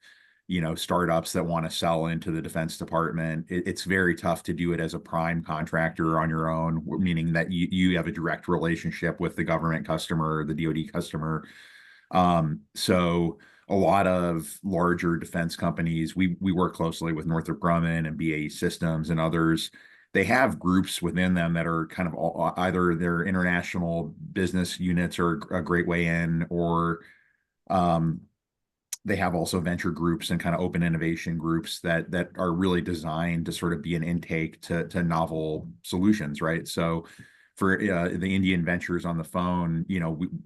startups that want to sell into the Defense Department. It's very tough to do it as a prime contractor on your own, meaning that you have a direct relationship with the government customer, the DoD customer. So a lot of larger defense companies, we work closely with Northrop Grumman and BAE Systems and others. they have groups within them that are kind of either their international business units are a great way in, or they have also venture groups and kind of open innovation groups that are really designed to sort of be an intake to novel solutions, right? So for the Indian ventures on the phone,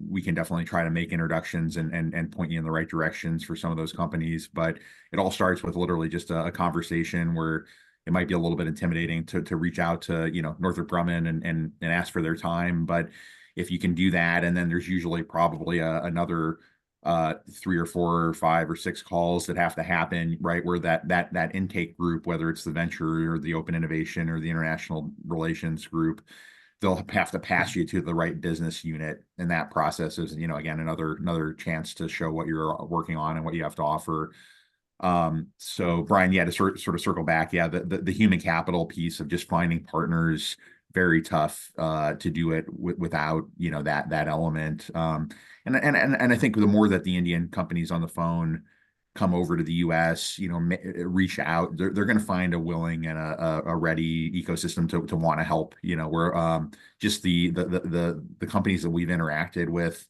we can definitely try to make introductions and point you in the right directions for some of those companies. But it all starts with literally just a conversation where it might be a little bit intimidating to reach out to, Northrop Grumman and ask for their time. But if you can do that, and then there's usually probably another 3 or 4 or 5 or 6 calls that have to happen, right? Where that intake group, whether it's the venture or the open innovation or the international relations group, they'll have to pass you to the right business unit. And that process is, again, another chance to show what you're working on and what you have to offer. So Brian, to sort of circle back, the human capital piece of just finding partners, very tough to do it without that element. And I think the more that the Indian companies on the phone come over to the U.S., reach out, they're going to find a willing and a ready ecosystem to want to help. Where just the companies that we've interacted with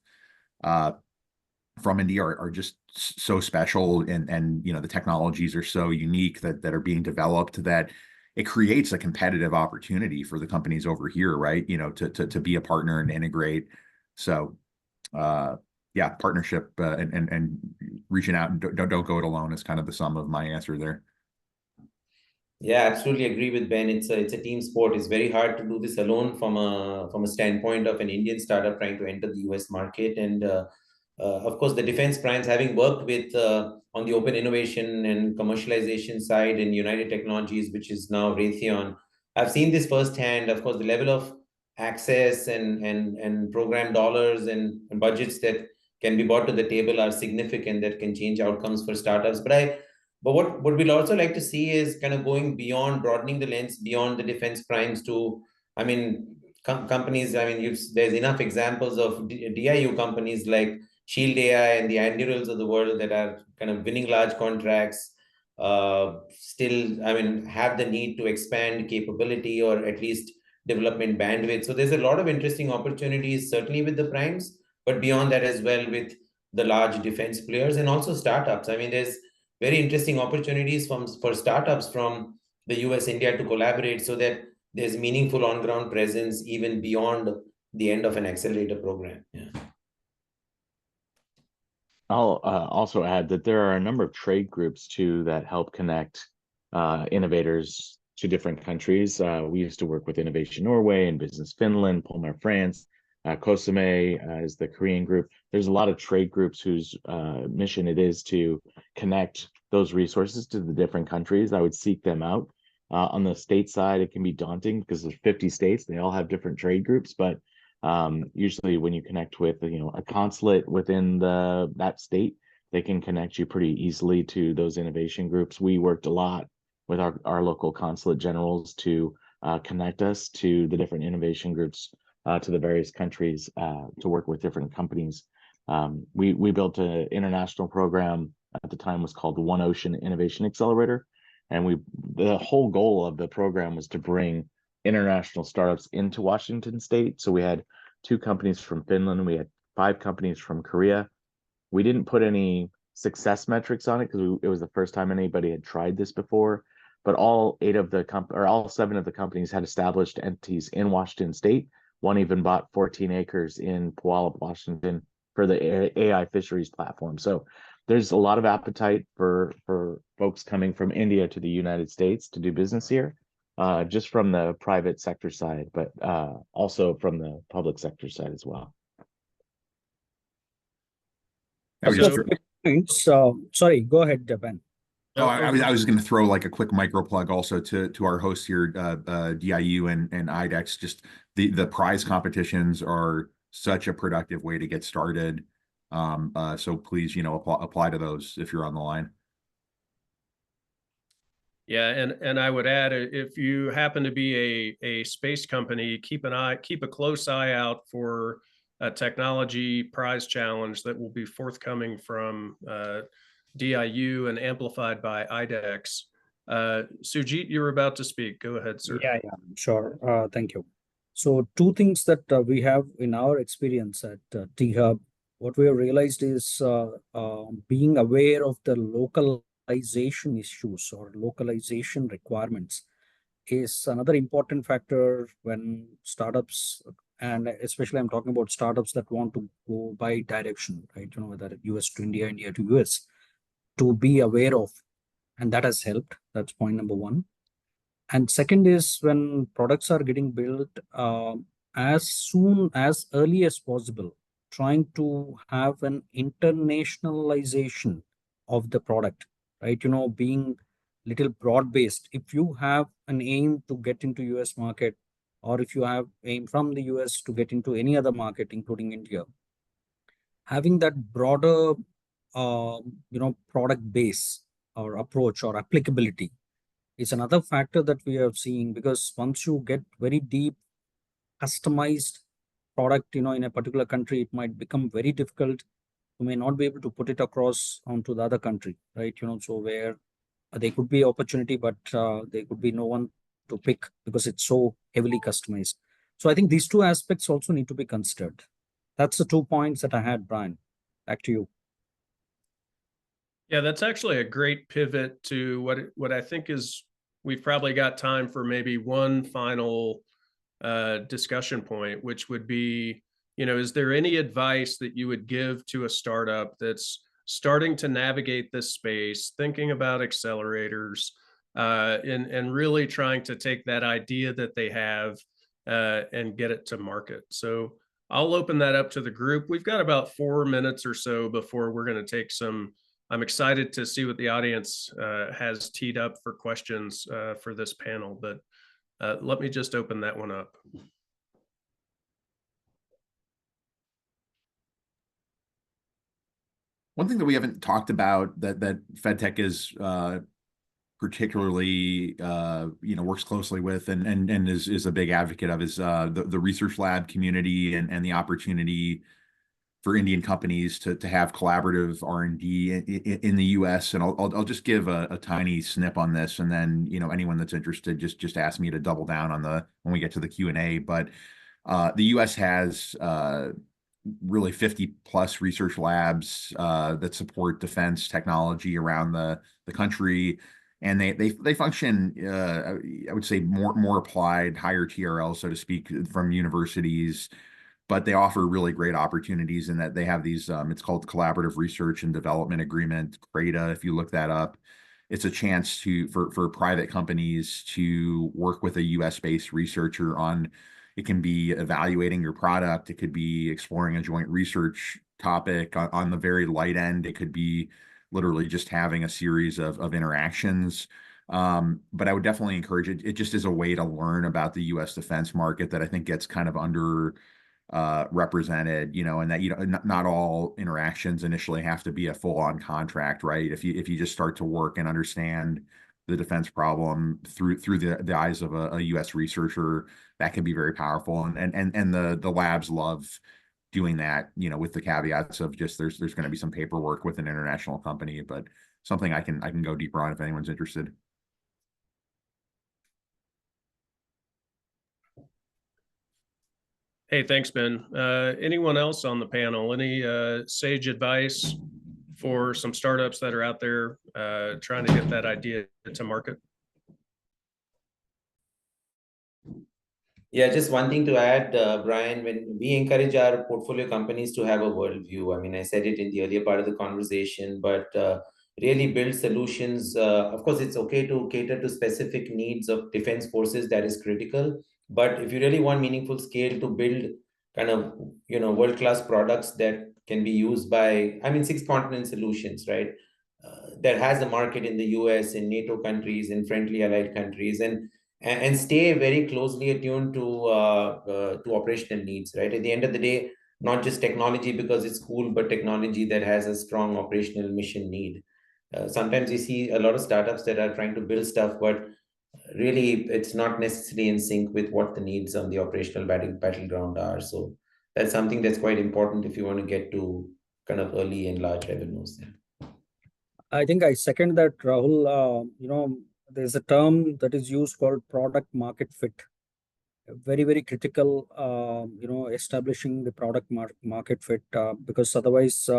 from India are just so special, and the technologies are so unique that are being developed, that it creates a competitive opportunity for the companies over here, right? To be a partner and integrate. So partnership and reaching out, and don't go it alone is kind of the sum of my answer there. Yeah, absolutely agree with Ben. It's a team sport. It's very hard to do this alone from a standpoint of an Indian startup trying to enter the US market. And of course, the defense primes, having worked with on the open innovation and commercialization side in United Technologies, which is now Raytheon, I've seen this firsthand. Of course, the level of access and program dollars and budgets that can be brought to the table are significant, that can change outcomes for startups. But what we'll also like to see is kind of going beyond, broadening the lens beyond the defense primes to, companies. There's enough examples of DIU companies like Shield AI and the Andurils of the world that are kind of winning large contracts, still, have the need to expand capability or at least development bandwidth. So there's a lot of interesting opportunities, certainly with the primes, but beyond that as well with the large defense players and also startups. There's very interesting opportunities for startups from the US, India to collaborate so that there's meaningful on-ground presence even beyond the end of an accelerator program. Yeah. I'll also add that there are a number of trade groups too that help connect innovators to different countries. We used to work with Innovation Norway and Business Finland, Palmer France, COSME is the Korean group. There's a lot of trade groups whose mission it is to connect those resources to the different countries. I would seek them out. On the state side, it can be daunting because there's 50 states. They all have different trade groups, but usually when you connect with a consulate within that state, they can connect you pretty easily to those innovation groups. We worked a lot with our local consulate generals to connect us to the different innovation groups, to the various countries, to work with different companies. We built an international program at the time, was called the One Ocean Innovation Accelerator, and the whole goal of the program was to bring international startups into Washington State. So we had 2 companies from Finland, we had 5 companies from Korea. We didn't put any success metrics on it because it was the first time anybody had tried this before. But all 7 of the companies had established entities in Washington State. One even bought 14 acres in Puyallup, Washington, for the AI fisheries platform. So there's a lot of appetite for folks coming from India to the United States to do business here, just from the private sector side, but also from the public sector side as well. Sorry, go ahead, Ben. Oh, I was going to throw like a quick micro plug also to our hosts here, DIU and IDEX. Just the prize competitions are such a productive way to get started. So please, apply to those if you're on the line. Yeah, and I would add, if you happen to be a space company, keep a close eye out for a technology prize challenge that will be forthcoming from DIU and amplified by IDEX. Sujit, you were about to speak. Go ahead, sir. Yeah, sure. Thank you. So two things that we have in our experience at T-Hub, what we have realized is being aware of the localization issues or localization requirements is another important factor when startups, and especially I'm talking about startups that want to go by direction, right? Whether US to India, India to US, to be aware of, and that has helped. That's point number one. And second is when products are getting built, as early as possible, trying to have an internationalization of the product, right? Being little broad based. If you have an aim to get into US market, or if you have aim from the US to get into any other market, including India, having that broader, product base or approach or applicability is another factor that we are seeing, because once you get very deep customized product in a particular country, it might become very difficult. You may not be able to put it across onto the other country, right? So where there could be opportunity, but there could be no one to pick because it's so heavily customized. So I think these two aspects also need to be considered. That's the 2 points that I had. Brian, back to you. Yeah, that's actually a great pivot to what I think is, we've probably got time for maybe one final discussion point, which would be, is there any advice that you would give to a startup that's starting to navigate this space, thinking about accelerators, and really trying to take that idea that they have and get it to market? So I'll open that up to the group. We've got about 4 minutes or so before we're going to take some. I'm excited to see what the audience has teed up for questions for this panel, but let me just open that one up. One thing that we haven't talked about that FedTech is particularly works closely with and is a big advocate of is the research lab community and the opportunity for Indian companies to have collaborative R&D in the US. And I'll just give a tiny snip on this, and then anyone that's interested just ask me to double down on when we get to the Q&A. But the US has really 50 plus research labs that support defense technology around the country. And they function, I would say, more applied, higher TRL, so to speak, from universities, but they offer really great opportunities in that they have these, it's called Collaborative Research and Development Agreement, CRADA, if you look that up. It's a chance for private companies to work with a US-based researcher on, it can be evaluating your product, it could be exploring a joint research topic. On the very light end, it could be literally just having a series of interactions. But I would definitely encourage it. It just is a way to learn about the US defense market that I think gets kind of under represented, and that not all interactions initially have to be a full-on contract, right? If you just start to work and understand the defense problem through the eyes of a US researcher, that can be very powerful. And the labs love doing that, with the caveats of just there's going to be some paperwork with an international company, but something I can go deeper on if anyone's interested. Hey, thanks, Ben. Anyone else on the panel? Any sage advice for some startups that are out there trying to get that idea to market? Yeah, just one thing to add, Brian, when we encourage our portfolio companies to have a worldview, I mean, I said it in the earlier part of the conversation, but really build solutions. Of course, it's okay to cater to specific needs of defense forces, that is critical. But if you really want meaningful scale, to build kind of, world-class products that can be used by, 6-continent solutions, right? That has a market in the US, in NATO countries, in friendly allied countries, and stay very closely attuned to operational needs, right? At the end of the day, not just technology because it's cool, but technology that has a strong operational mission need. Sometimes you see a lot of startups that are trying to build stuff, but really it's not necessarily in sync with what the needs on the operational battleground are. So that's something that's quite important if you want to get to kind of early and large revenues. I think I second that, Rahul. there's a term that is used called product market fit. Very, very critical, establishing the product market fit, because otherwise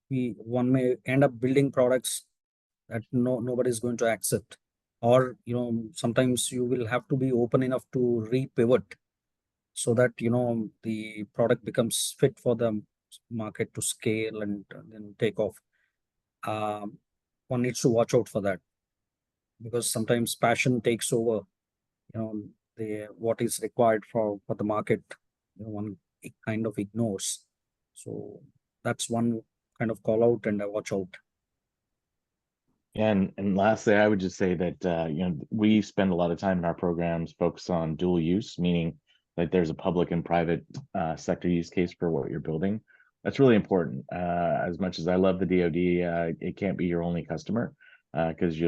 one may end up building products that nobody's going to accept, or sometimes you will have to be open enough to re-pivot so that the product becomes fit for the market to scale and then take off. One needs to watch out for that, because sometimes passion takes over what is required for the market, one kind of ignores. So that's one kind of call out and a watch out. And lastly, I would just say that we spend a lot of time in our programs focused on dual use, meaning that there's a public and private sector use case for what you're building. That's really important. As much as I love the DoD, it can't be your only customer, because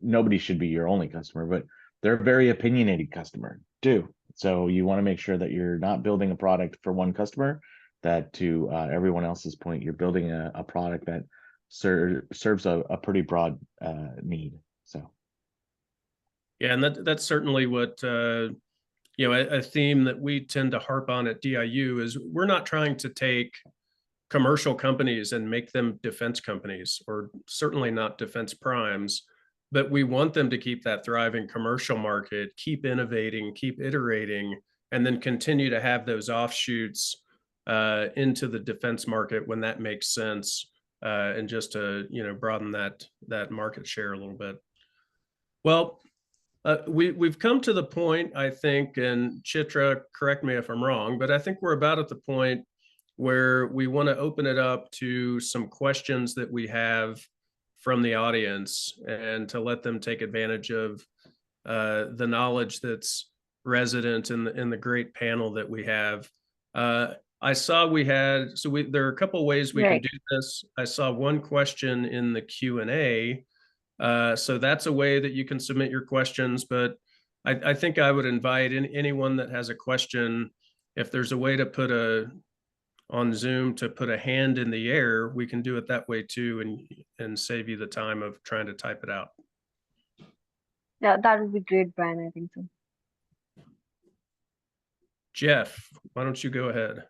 nobody should be your only customer, but they're a very opinionated customer too. So you want to make sure that you're not building a product for one customer, that to everyone else's point, you're building a product that serves a pretty broad need. So yeah, and that's certainly what a theme that we tend to harp on at DIU is we're not trying to take commercial companies and make them defense companies, or certainly not defense primes, but we want them to keep that thriving commercial market, keep innovating, keep iterating, and then continue to have those offshoots into the defense market when that makes sense, and just to broaden that market share a little bit. Well, we've come to the point, I think, and Chitra, correct me if I'm wrong, but I think we're about at the point where we want to open it up to some questions that we have from the audience, and to let them take advantage of the knowledge that's resident in the great panel that we have. I saw there are a couple of ways we can do this. I saw one question in the Q&A. So that's a way that you can submit your questions, but I think I would invite anyone that has a question, if there's a way to on Zoom to put a hand in the air, we can do it that way too, and save you the time of trying to type it out. Yeah, that would be great, Brian. I think so. Jeff, why don't you go ahead?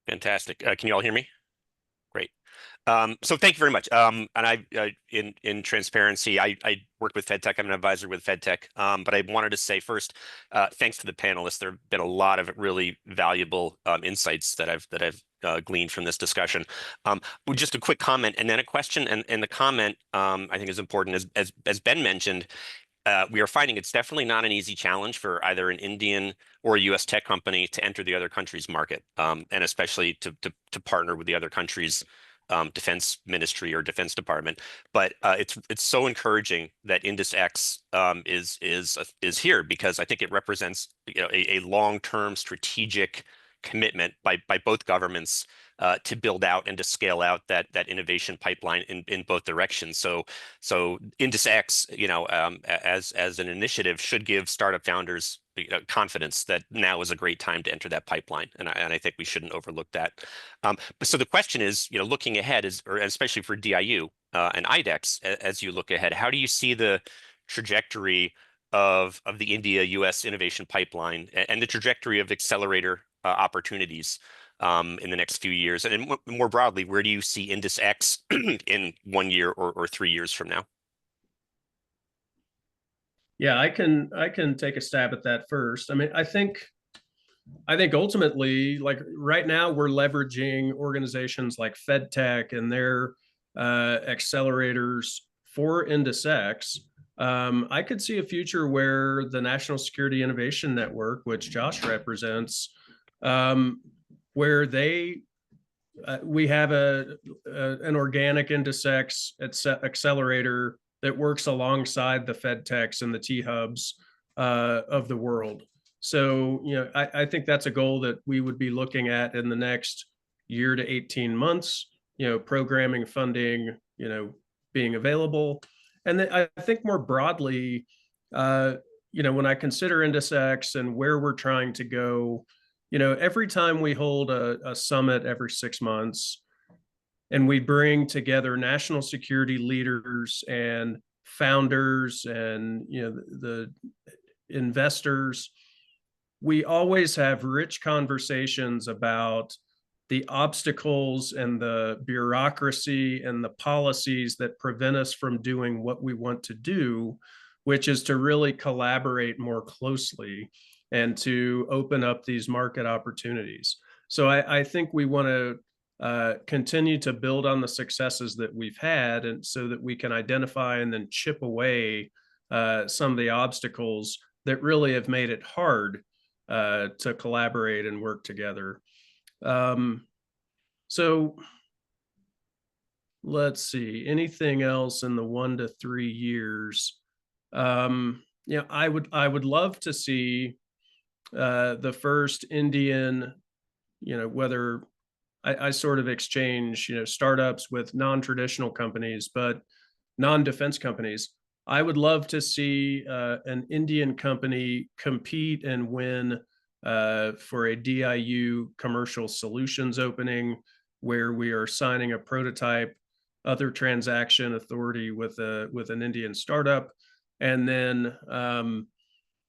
Fantastic. Can you all hear me? Great. So thank you very much. And in transparency, I work with FedTech. I'm an advisor with FedTech. But I wanted to say first, thanks to the panelists. There have been a lot of really valuable insights that I've gleaned from this discussion. Just a quick comment and then a question. And the comment I think is important. As Ben mentioned, we are finding it's definitely not an easy challenge for either an Indian or a U.S. tech company to enter the other country's market, and especially to partner with the other country's defense ministry or defense department. But it's so encouraging that IndusX is here, because I think it represents a long-term strategic commitment by both governments to build out and to scale out that innovation pipeline in both directions. So IndusX, as an initiative, should give startup founders confidence that now is a great time to enter that pipeline, and I think we shouldn't overlook that. So the question is, looking ahead, or especially for DIU and IDEX, as you look ahead, how do you see the trajectory of the India-US innovation pipeline and the trajectory of accelerator opportunities in the next few years? And more broadly, where do you see IndusX in 1 year or 3 years from now? Yeah, I can take a stab at that first. I mean, I think ultimately, like right now, we're leveraging organizations like FedTech and their accelerators for IndusX. I could see a future where the National Security Innovation Network, which Josh represents, where we have an organic IndusX accelerator that works alongside the FedTechs and the T-Hubs of the world. So, I think that's a goal that we would be looking at in the next year to 18 months, programming funding, being available. And then I think more broadly, when I consider IndusX and where we're trying to go, every time we hold a summit every 6 months, and we bring together national security leaders and founders and the investors. We always have rich conversations about the obstacles and the bureaucracy and the policies that prevent us from doing what we want to do, which is to really collaborate more closely and to open up these market opportunities. So I think we want to continue to build on the successes that we've had, and so that we can identify and then chip away some of the obstacles that really have made it hard to collaborate and work together. So let's see, anything else in the 1 to 3 years? I would love to see the first Indian, whether I sort of exchange, startups with non-traditional companies, but non-defense companies. I would love to see an Indian company compete and win for a DIU commercial solutions opening, where we are signing a prototype other transaction authority with an Indian startup. And then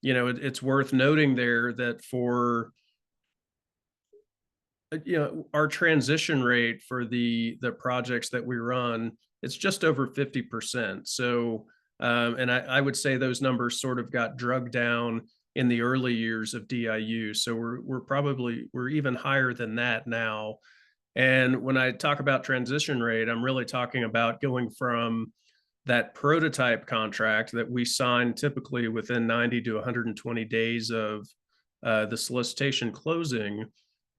it's worth noting there that for our transition rate for the projects that we run, it's just over 50%. So and I would say those numbers sort of got drugged down in the early years of DIU. So we're even higher than that now. And when I talk about transition rate, I'm really talking about going from that prototype contract that we sign typically within 90 to 120 days of the solicitation closing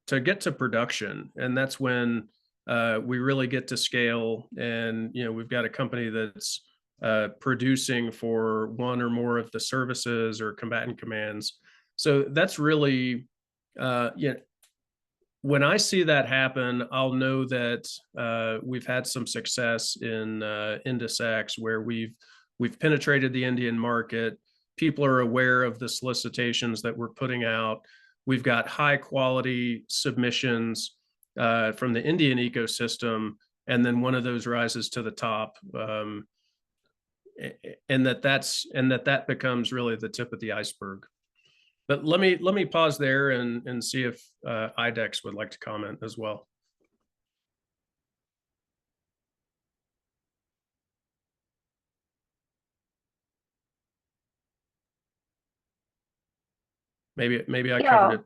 to get to production. And that's when we really get to scale. And, we've got a company that's producing for one or more of the services or combatant commands. So that's really, when I see that happen, I'll know that we've had some success in INDUSX, where we've penetrated the Indian market. People are aware of the solicitations that we're putting out. We've got high quality submissions from the Indian ecosystem, and then one of those rises to the top, and that becomes really the tip of the iceberg. But let me pause there and see if IDEX would like to comment as well. Maybe I covered it.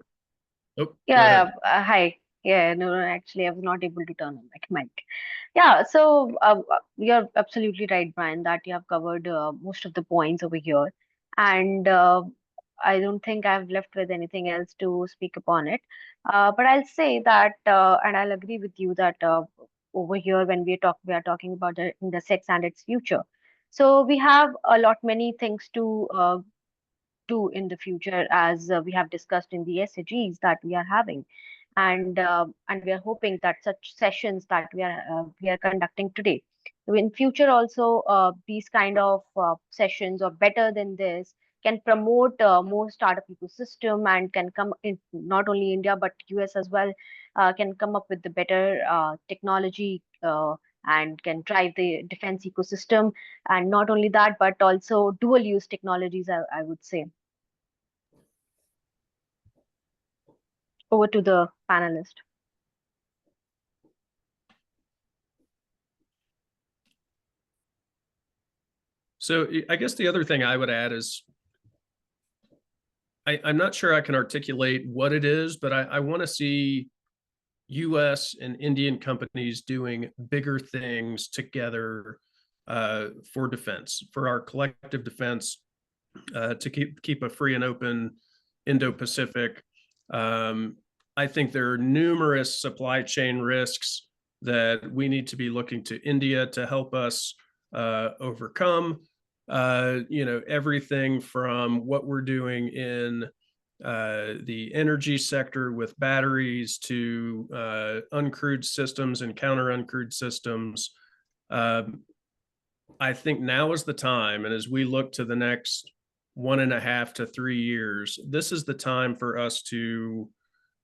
Oh, yeah. Hi. Yeah, no, actually, I was not able to turn on my mic. Yeah, so you're absolutely right, Brian, that you have covered most of the points over here. And I don't think I've left with anything else to speak upon it. But I'll say that, and I'll agree with you that over here, when we are talking about the sex and its future. So we have a lot many things to do in the future, as we have discussed in the SAGs that we are having, and we are hoping that such sessions that we are conducting today, in future also, these kind of sessions, or better than this, can promote more startup ecosystem, and can come in not only India but US as well, can come up with the better technology, and can drive the defense ecosystem. And not only that, but also dual use technologies, I would say. Over to the panelist. So I guess the other thing I would add is, I'm not sure I can articulate what it is, but I want to see US and Indian companies doing bigger things together for defense, for our collective defense, to keep a free and open Indo-Pacific. I think there are numerous supply chain risks that we need to be looking to India to help us overcome. Everything from what we're doing in the energy sector with batteries to uncrewed systems and counter uncrewed systems. I think now is the time, and as we look to the next 1.5 to 3 years, this is the time for us to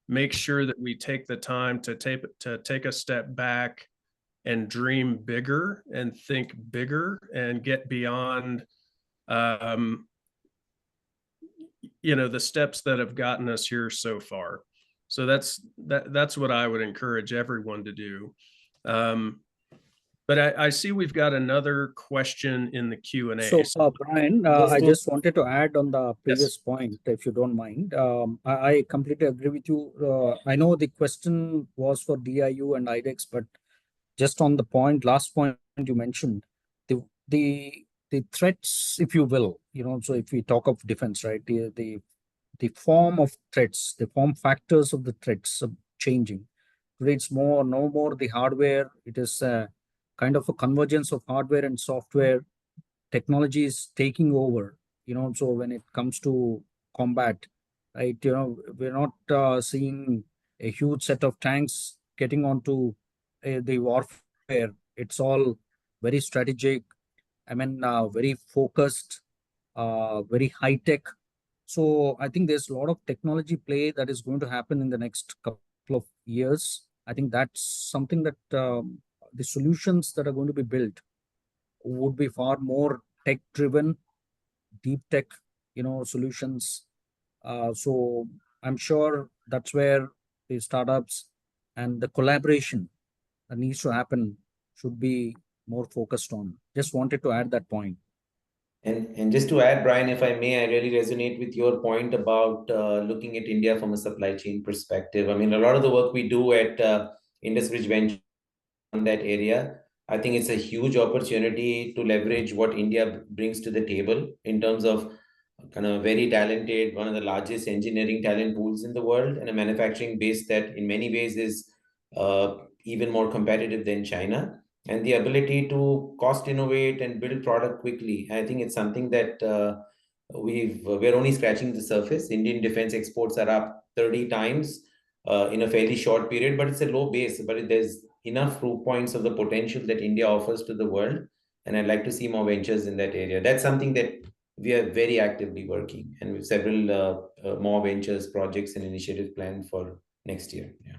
make sure that we take the time to take a step back and dream bigger and think bigger and get beyond the steps that have gotten us here so far. So that's what I would encourage everyone to do. But I see we've got another question in the Q&A. So, Brian, I just wanted to add on the previous point, if you don't mind. I completely agree with you. I know the question was for DIU and IDEX, but just on the last point you mentioned, the threats, if you will, so if we talk of defense, right, the form of threats, the form factors of the threats are changing. Today it's no more the hardware. It is kind of a convergence of hardware and software. Technology is taking over, so when it comes to combat, right, we're not seeing a huge set of tanks getting onto the warfare. It's all very strategic, very focused, very high tech. So I think there's a lot of technology play that is going to happen in the next couple of years. I think that's something that the solutions that are going to be built would be far more tech driven, deep tech, solutions. So I'm sure that's where the startups and the collaboration that needs to happen should be more focused on. Just wanted to add that point. And just to add, Brian, if I may, I really resonate with your point about looking at India from a supply chain perspective. I mean, a lot of the work we do at IndusBridge Venture in that area, I think it's a huge opportunity to leverage what India brings to the table in terms of kind of very talented, one of the largest engineering talent pools in the world, and a manufacturing base that in many ways is even more competitive than China, and the ability to cost innovate and build product quickly. I think it's something that we're only scratching the surface. Indian defense exports are up 30 times in a fairly short period, but it's a low base. But there's enough proof points of the potential that India offers to the world, and I'd like to see more ventures in that area. That's something that we are very actively working, and with several more ventures, projects, and initiatives planned for next year. Yeah.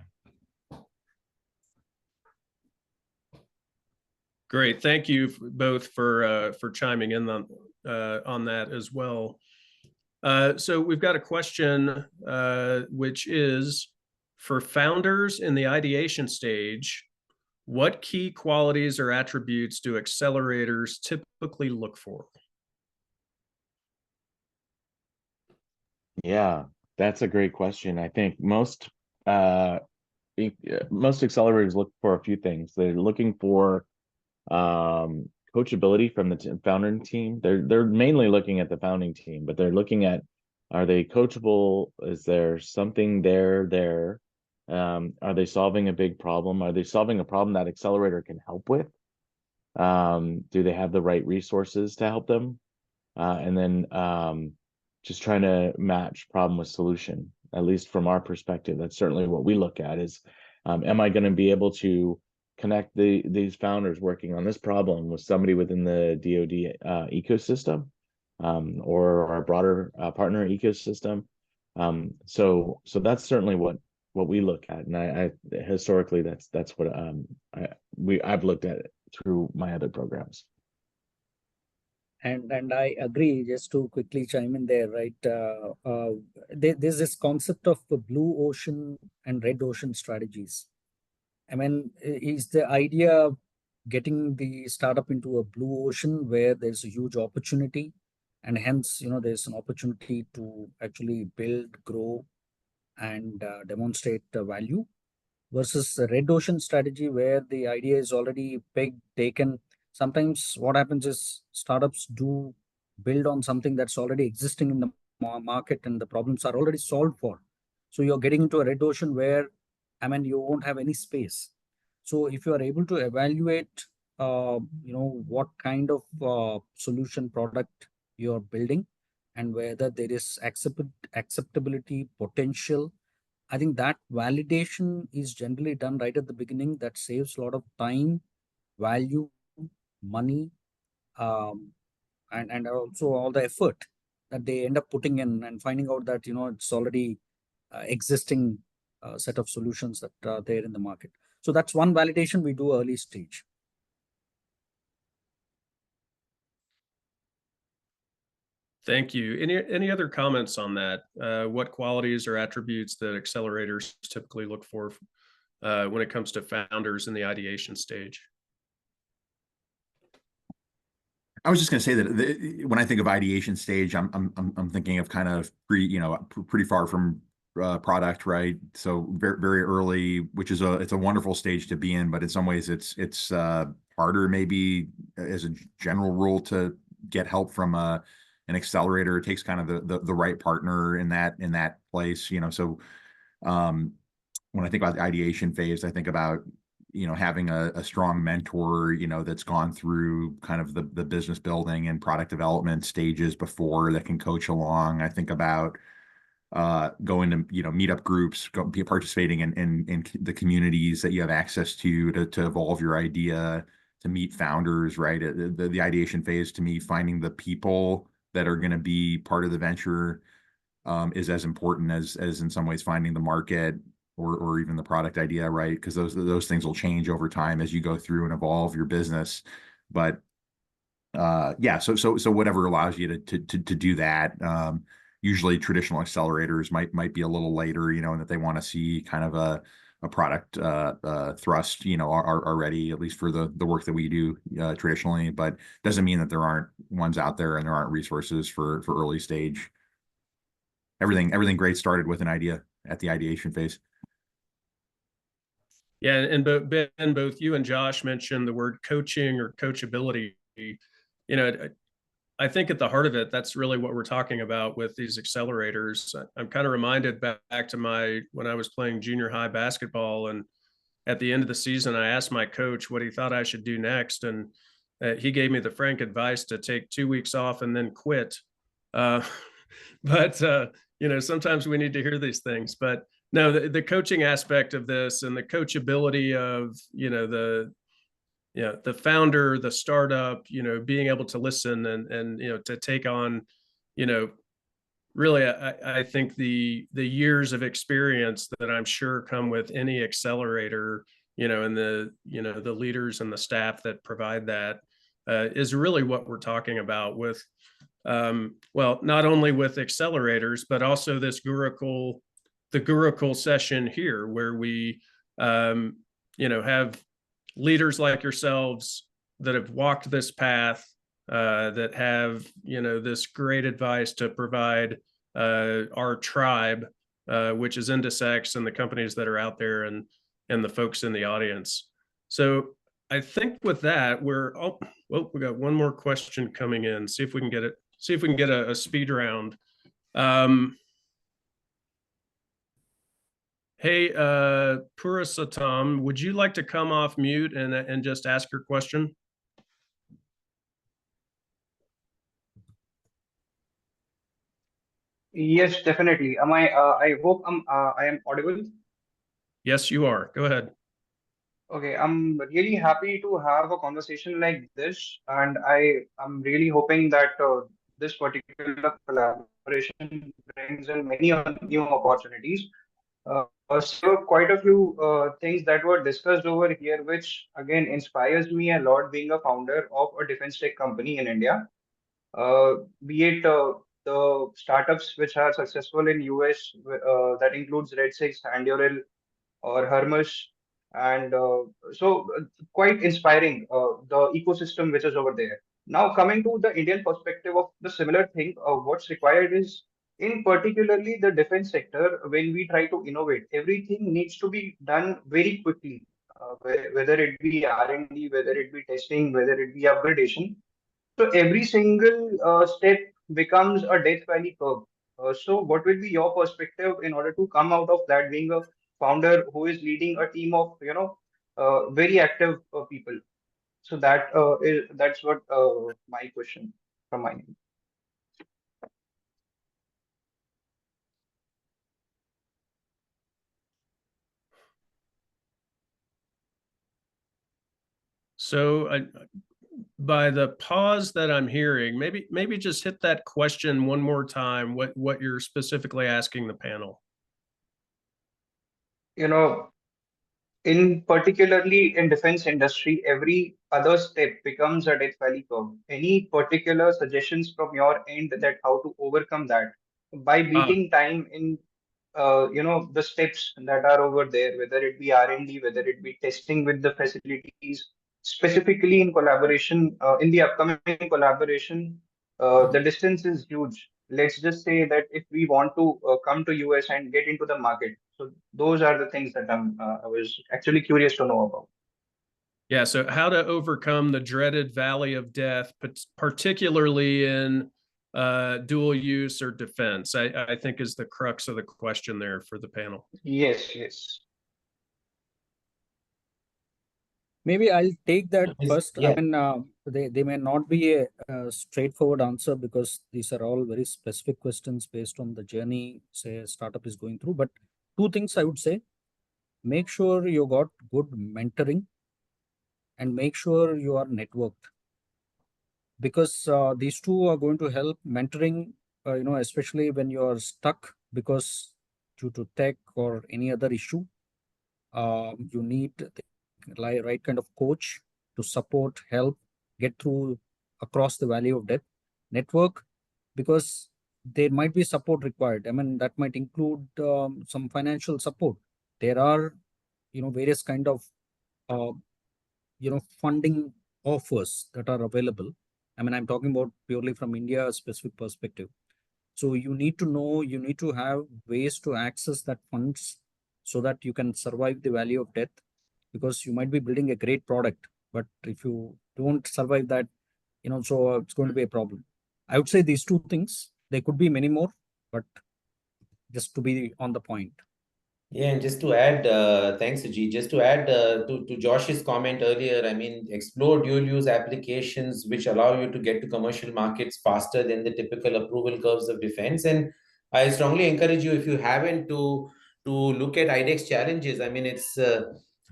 Great, thank you both for chiming in on that as well. So we've got a question, which is, for founders in the ideation stage, what key qualities or attributes do accelerators typically look for? Yeah, that's a great question. I think most accelerators look for a few things. They're looking for coachability from the founding team. They're mainly looking at the founding team, but they're looking at, are they coachable? Is there something there? Are they solving a big problem? Are they solving a problem that accelerator can help with? Do they have the right resources to help them? And then just trying to match problem with solution, at least from our perspective. That's certainly what we look at is, am I going to be able to connect these founders working on this problem with somebody within the DoD ecosystem, or our broader partner ecosystem? So that's certainly what we look at, and I historically that's what I've looked at it through my other programs. And I agree, just to quickly chime in there, right? There's this concept of the blue ocean and red ocean strategies. I mean, is the idea getting the startup into a blue ocean where there's a huge opportunity, and hence, there's an opportunity to actually build, grow, and demonstrate value, versus the red ocean strategy where the idea is already pegged, taken. Sometimes what happens is startups do build on something that's already existing in the market and the problems are already solved for. So you're getting into a red ocean where, you won't have any space. So if you are able to evaluate, what kind of solution product you're building and whether there is acceptability potential, I think that validation is generally done right at the beginning. That saves a lot of time, value, money, and also all the effort that they end up putting in and finding out that, it's already existing set of solutions that are there in the market. So that's one validation we do early stage. Thank you. Any other comments on that? What qualities or attributes that accelerators typically look for when it comes to founders in the ideation stage? I was just going to say that when I think of ideation stage, I'm thinking of kind of pretty far from product, right? So very very early, which is it's a wonderful stage to be in, but in some ways it's harder maybe as a general rule to get help from an accelerator. It takes kind of the right partner in that place, So when I think about the ideation phase, I think about having a strong mentor, that's gone through kind of the business building and product development stages before that can coach along. I think about going to meetup groups, participating in the communities that you have access to evolve your idea, to meet founders, right? The ideation phase, to me, finding the people that are going to be part of the venture is as important as in some ways finding the market or even the product idea, right? Because those things will change over time as you go through and evolve your business. But yeah, so whatever allows you to do that. Usually traditional accelerators might be a little later, and that they want to see kind of a product thrust, already, at least for the work that we do traditionally. But doesn't mean that there aren't ones out there and there aren't resources for early stage. Everything great started with an idea at the ideation phase. Yeah, and Ben, both you and Josh mentioned the word coaching or coachability. I think at the heart of it, that's really what we're talking about with these accelerators. I'm kind of reminded back to when I was playing junior high basketball, and at the end of the season, I asked my coach what he thought I should do next, and he gave me the frank advice to take 2 weeks off and then quit. But sometimes we need to hear these things. But no, the coaching aspect of this and the coachability of the founder, the startup, being able to listen and to take on, really, I think the years of experience that I'm sure come with any accelerator, and the leaders and the staff that provide that is really what we're talking about with, not only with accelerators, but also the Gurukul session here, where we, have leaders like yourselves that have walked this path, that have, this great advice to provide our tribe, which is Indicex, and the companies that are out there, and the folks in the audience. So I think with that, we got one more question coming in. See if we can get it. See if we can get a speed round. Hey, Purasatam, would you like to come off mute and just ask your question? Yes, definitely. I hope I am audible. Yes, you are. Go ahead. Okay, I'm really happy to have a conversation like this, and I'm really hoping that this particular collaboration brings in many new opportunities. So quite a few things that were discussed over here, which again inspires me a lot, being a founder of a defense tech company in India. Be it the startups which are successful in US, that includes Red Six, Anduril, or Hermes, and quite inspiring the ecosystem which is over there. Now coming to the Indian perspective of the similar thing, what's required is, in particularly the defense sector, when we try to innovate, everything needs to be done very quickly, whether it be R&D, whether it be testing, whether it be upgradation. So every single step becomes a death valley curve. So what will be your perspective in order to come out of that, being a founder who is leading a team of very active people? So that's what my question from my end. So by the pause that I'm hearing, maybe just hit that question one more time, what you're specifically asking the panel. You know, in particularly in defense industry, every other step becomes a death valley curve. Any particular suggestions from your end that how to overcome that by beating time in the steps that are over there, whether it be R&D, whether it be testing with the facilities, specifically in collaboration, in the upcoming collaboration, the distance is huge. Let's just say that if we want to come to US and get into the market, so those are the things that I was actually curious to know about. Yeah, so how to overcome the dreaded valley of death, particularly in dual use or defense, I think is the crux of the question there for the panel. Yes, yes. Maybe I'll take that first. Yeah. I mean, they may not be a straightforward answer because these are all very specific questions based on the journey, say, a startup is going through. But two things I would say: make sure you got good mentoring, and make sure you are networked, because these two are going to help. Mentoring, especially when you are stuck because due to tech or any other issue, you need the right kind of coach to support, help, get through across the valley of death. Network, because there might be support required. I mean, that might include some financial support. There are, various kind of, funding offers that are available. I mean, I'm talking about purely from India specific perspective. So you need to know, you need to have ways to access that funds so that you can survive the valley of death, because you might be building a great product, but if you don't survive that, so it's going to be a problem. I would say these two things. There could be many more, but just to be on the point. Yeah, and just to add, thanks, Ajit. Just to add to Josh's comment earlier, I mean, explore dual-use applications which allow you to get to commercial markets faster than the typical approval curves of defense. And I strongly encourage you, if you haven't, to look at IDEX challenges. I mean, it's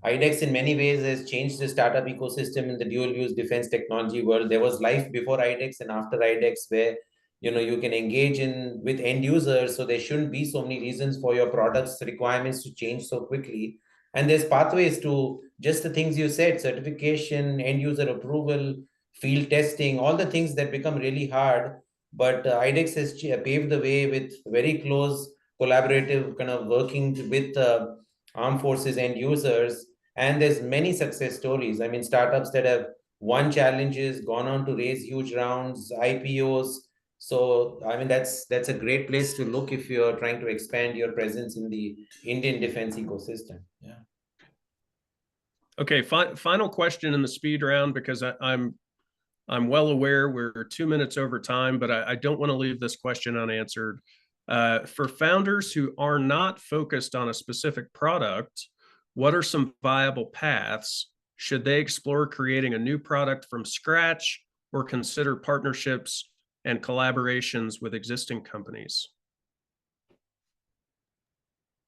IDEX in many ways has changed the startup ecosystem in the dual-use defense technology world. There was life before IDEX and after IDEX, where you can engage in with end users, so there shouldn't be so many reasons for your products requirements to change so quickly. And there's pathways to just the things you said: certification, end user approval, field testing, all the things that become really hard. But IDEX has paved the way with very close collaborative kind of working with armed forces end users. And there's many success stories. I mean, startups that have won challenges, gone on to raise huge rounds, IPOs. So, I mean, that's a great place to look if you're trying to expand your presence in the Indian defense ecosystem. Yeah. Okay, final question in the speed round, because I'm well aware we're 2 minutes over time, but I don't want to leave this question unanswered. For founders who are not focused on a specific product, what are some viable paths? Should they explore creating a new product from scratch, or consider partnerships and collaborations with existing companies?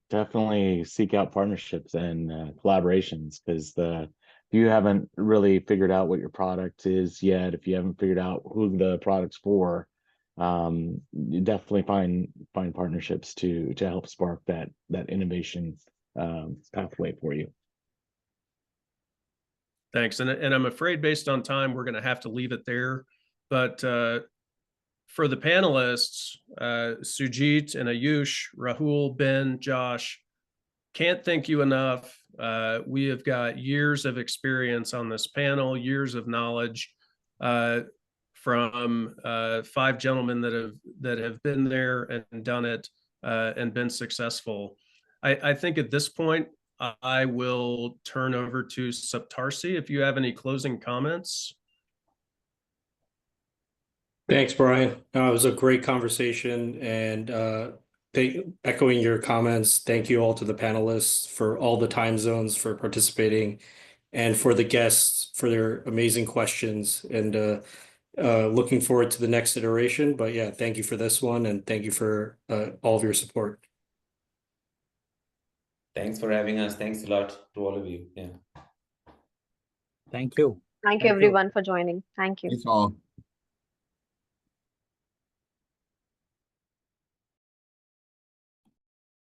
Definitely seek out partnerships and collaborations, because if you haven't really figured out what your product is yet, if you haven't figured out who the product's for, you definitely find partnerships to help spark that innovation pathway for you. Thanks. And I'm afraid, based on time, we're going to have to leave it there. But for the panelists, Sujit and Ayush, Rahul, Ben, Josh, can't thank you enough. We have got years of experience on this panel, years of knowledge from 5 gentlemen that have been there and done it and been successful. I think at this point, I will turn over to Saptarsi if you have any closing comments. Thanks, Brian. It was a great conversation, and echoing your comments, thank you all to the panelists for all the time zones for participating, and for the guests for their amazing questions, and looking forward to the next iteration. But yeah, thank you for this one, and thank you for all of your support. Thanks for having us. Thanks a lot to all of you. Yeah. Thank you. Thank you, everyone, for joining. Thank you. Thanks all.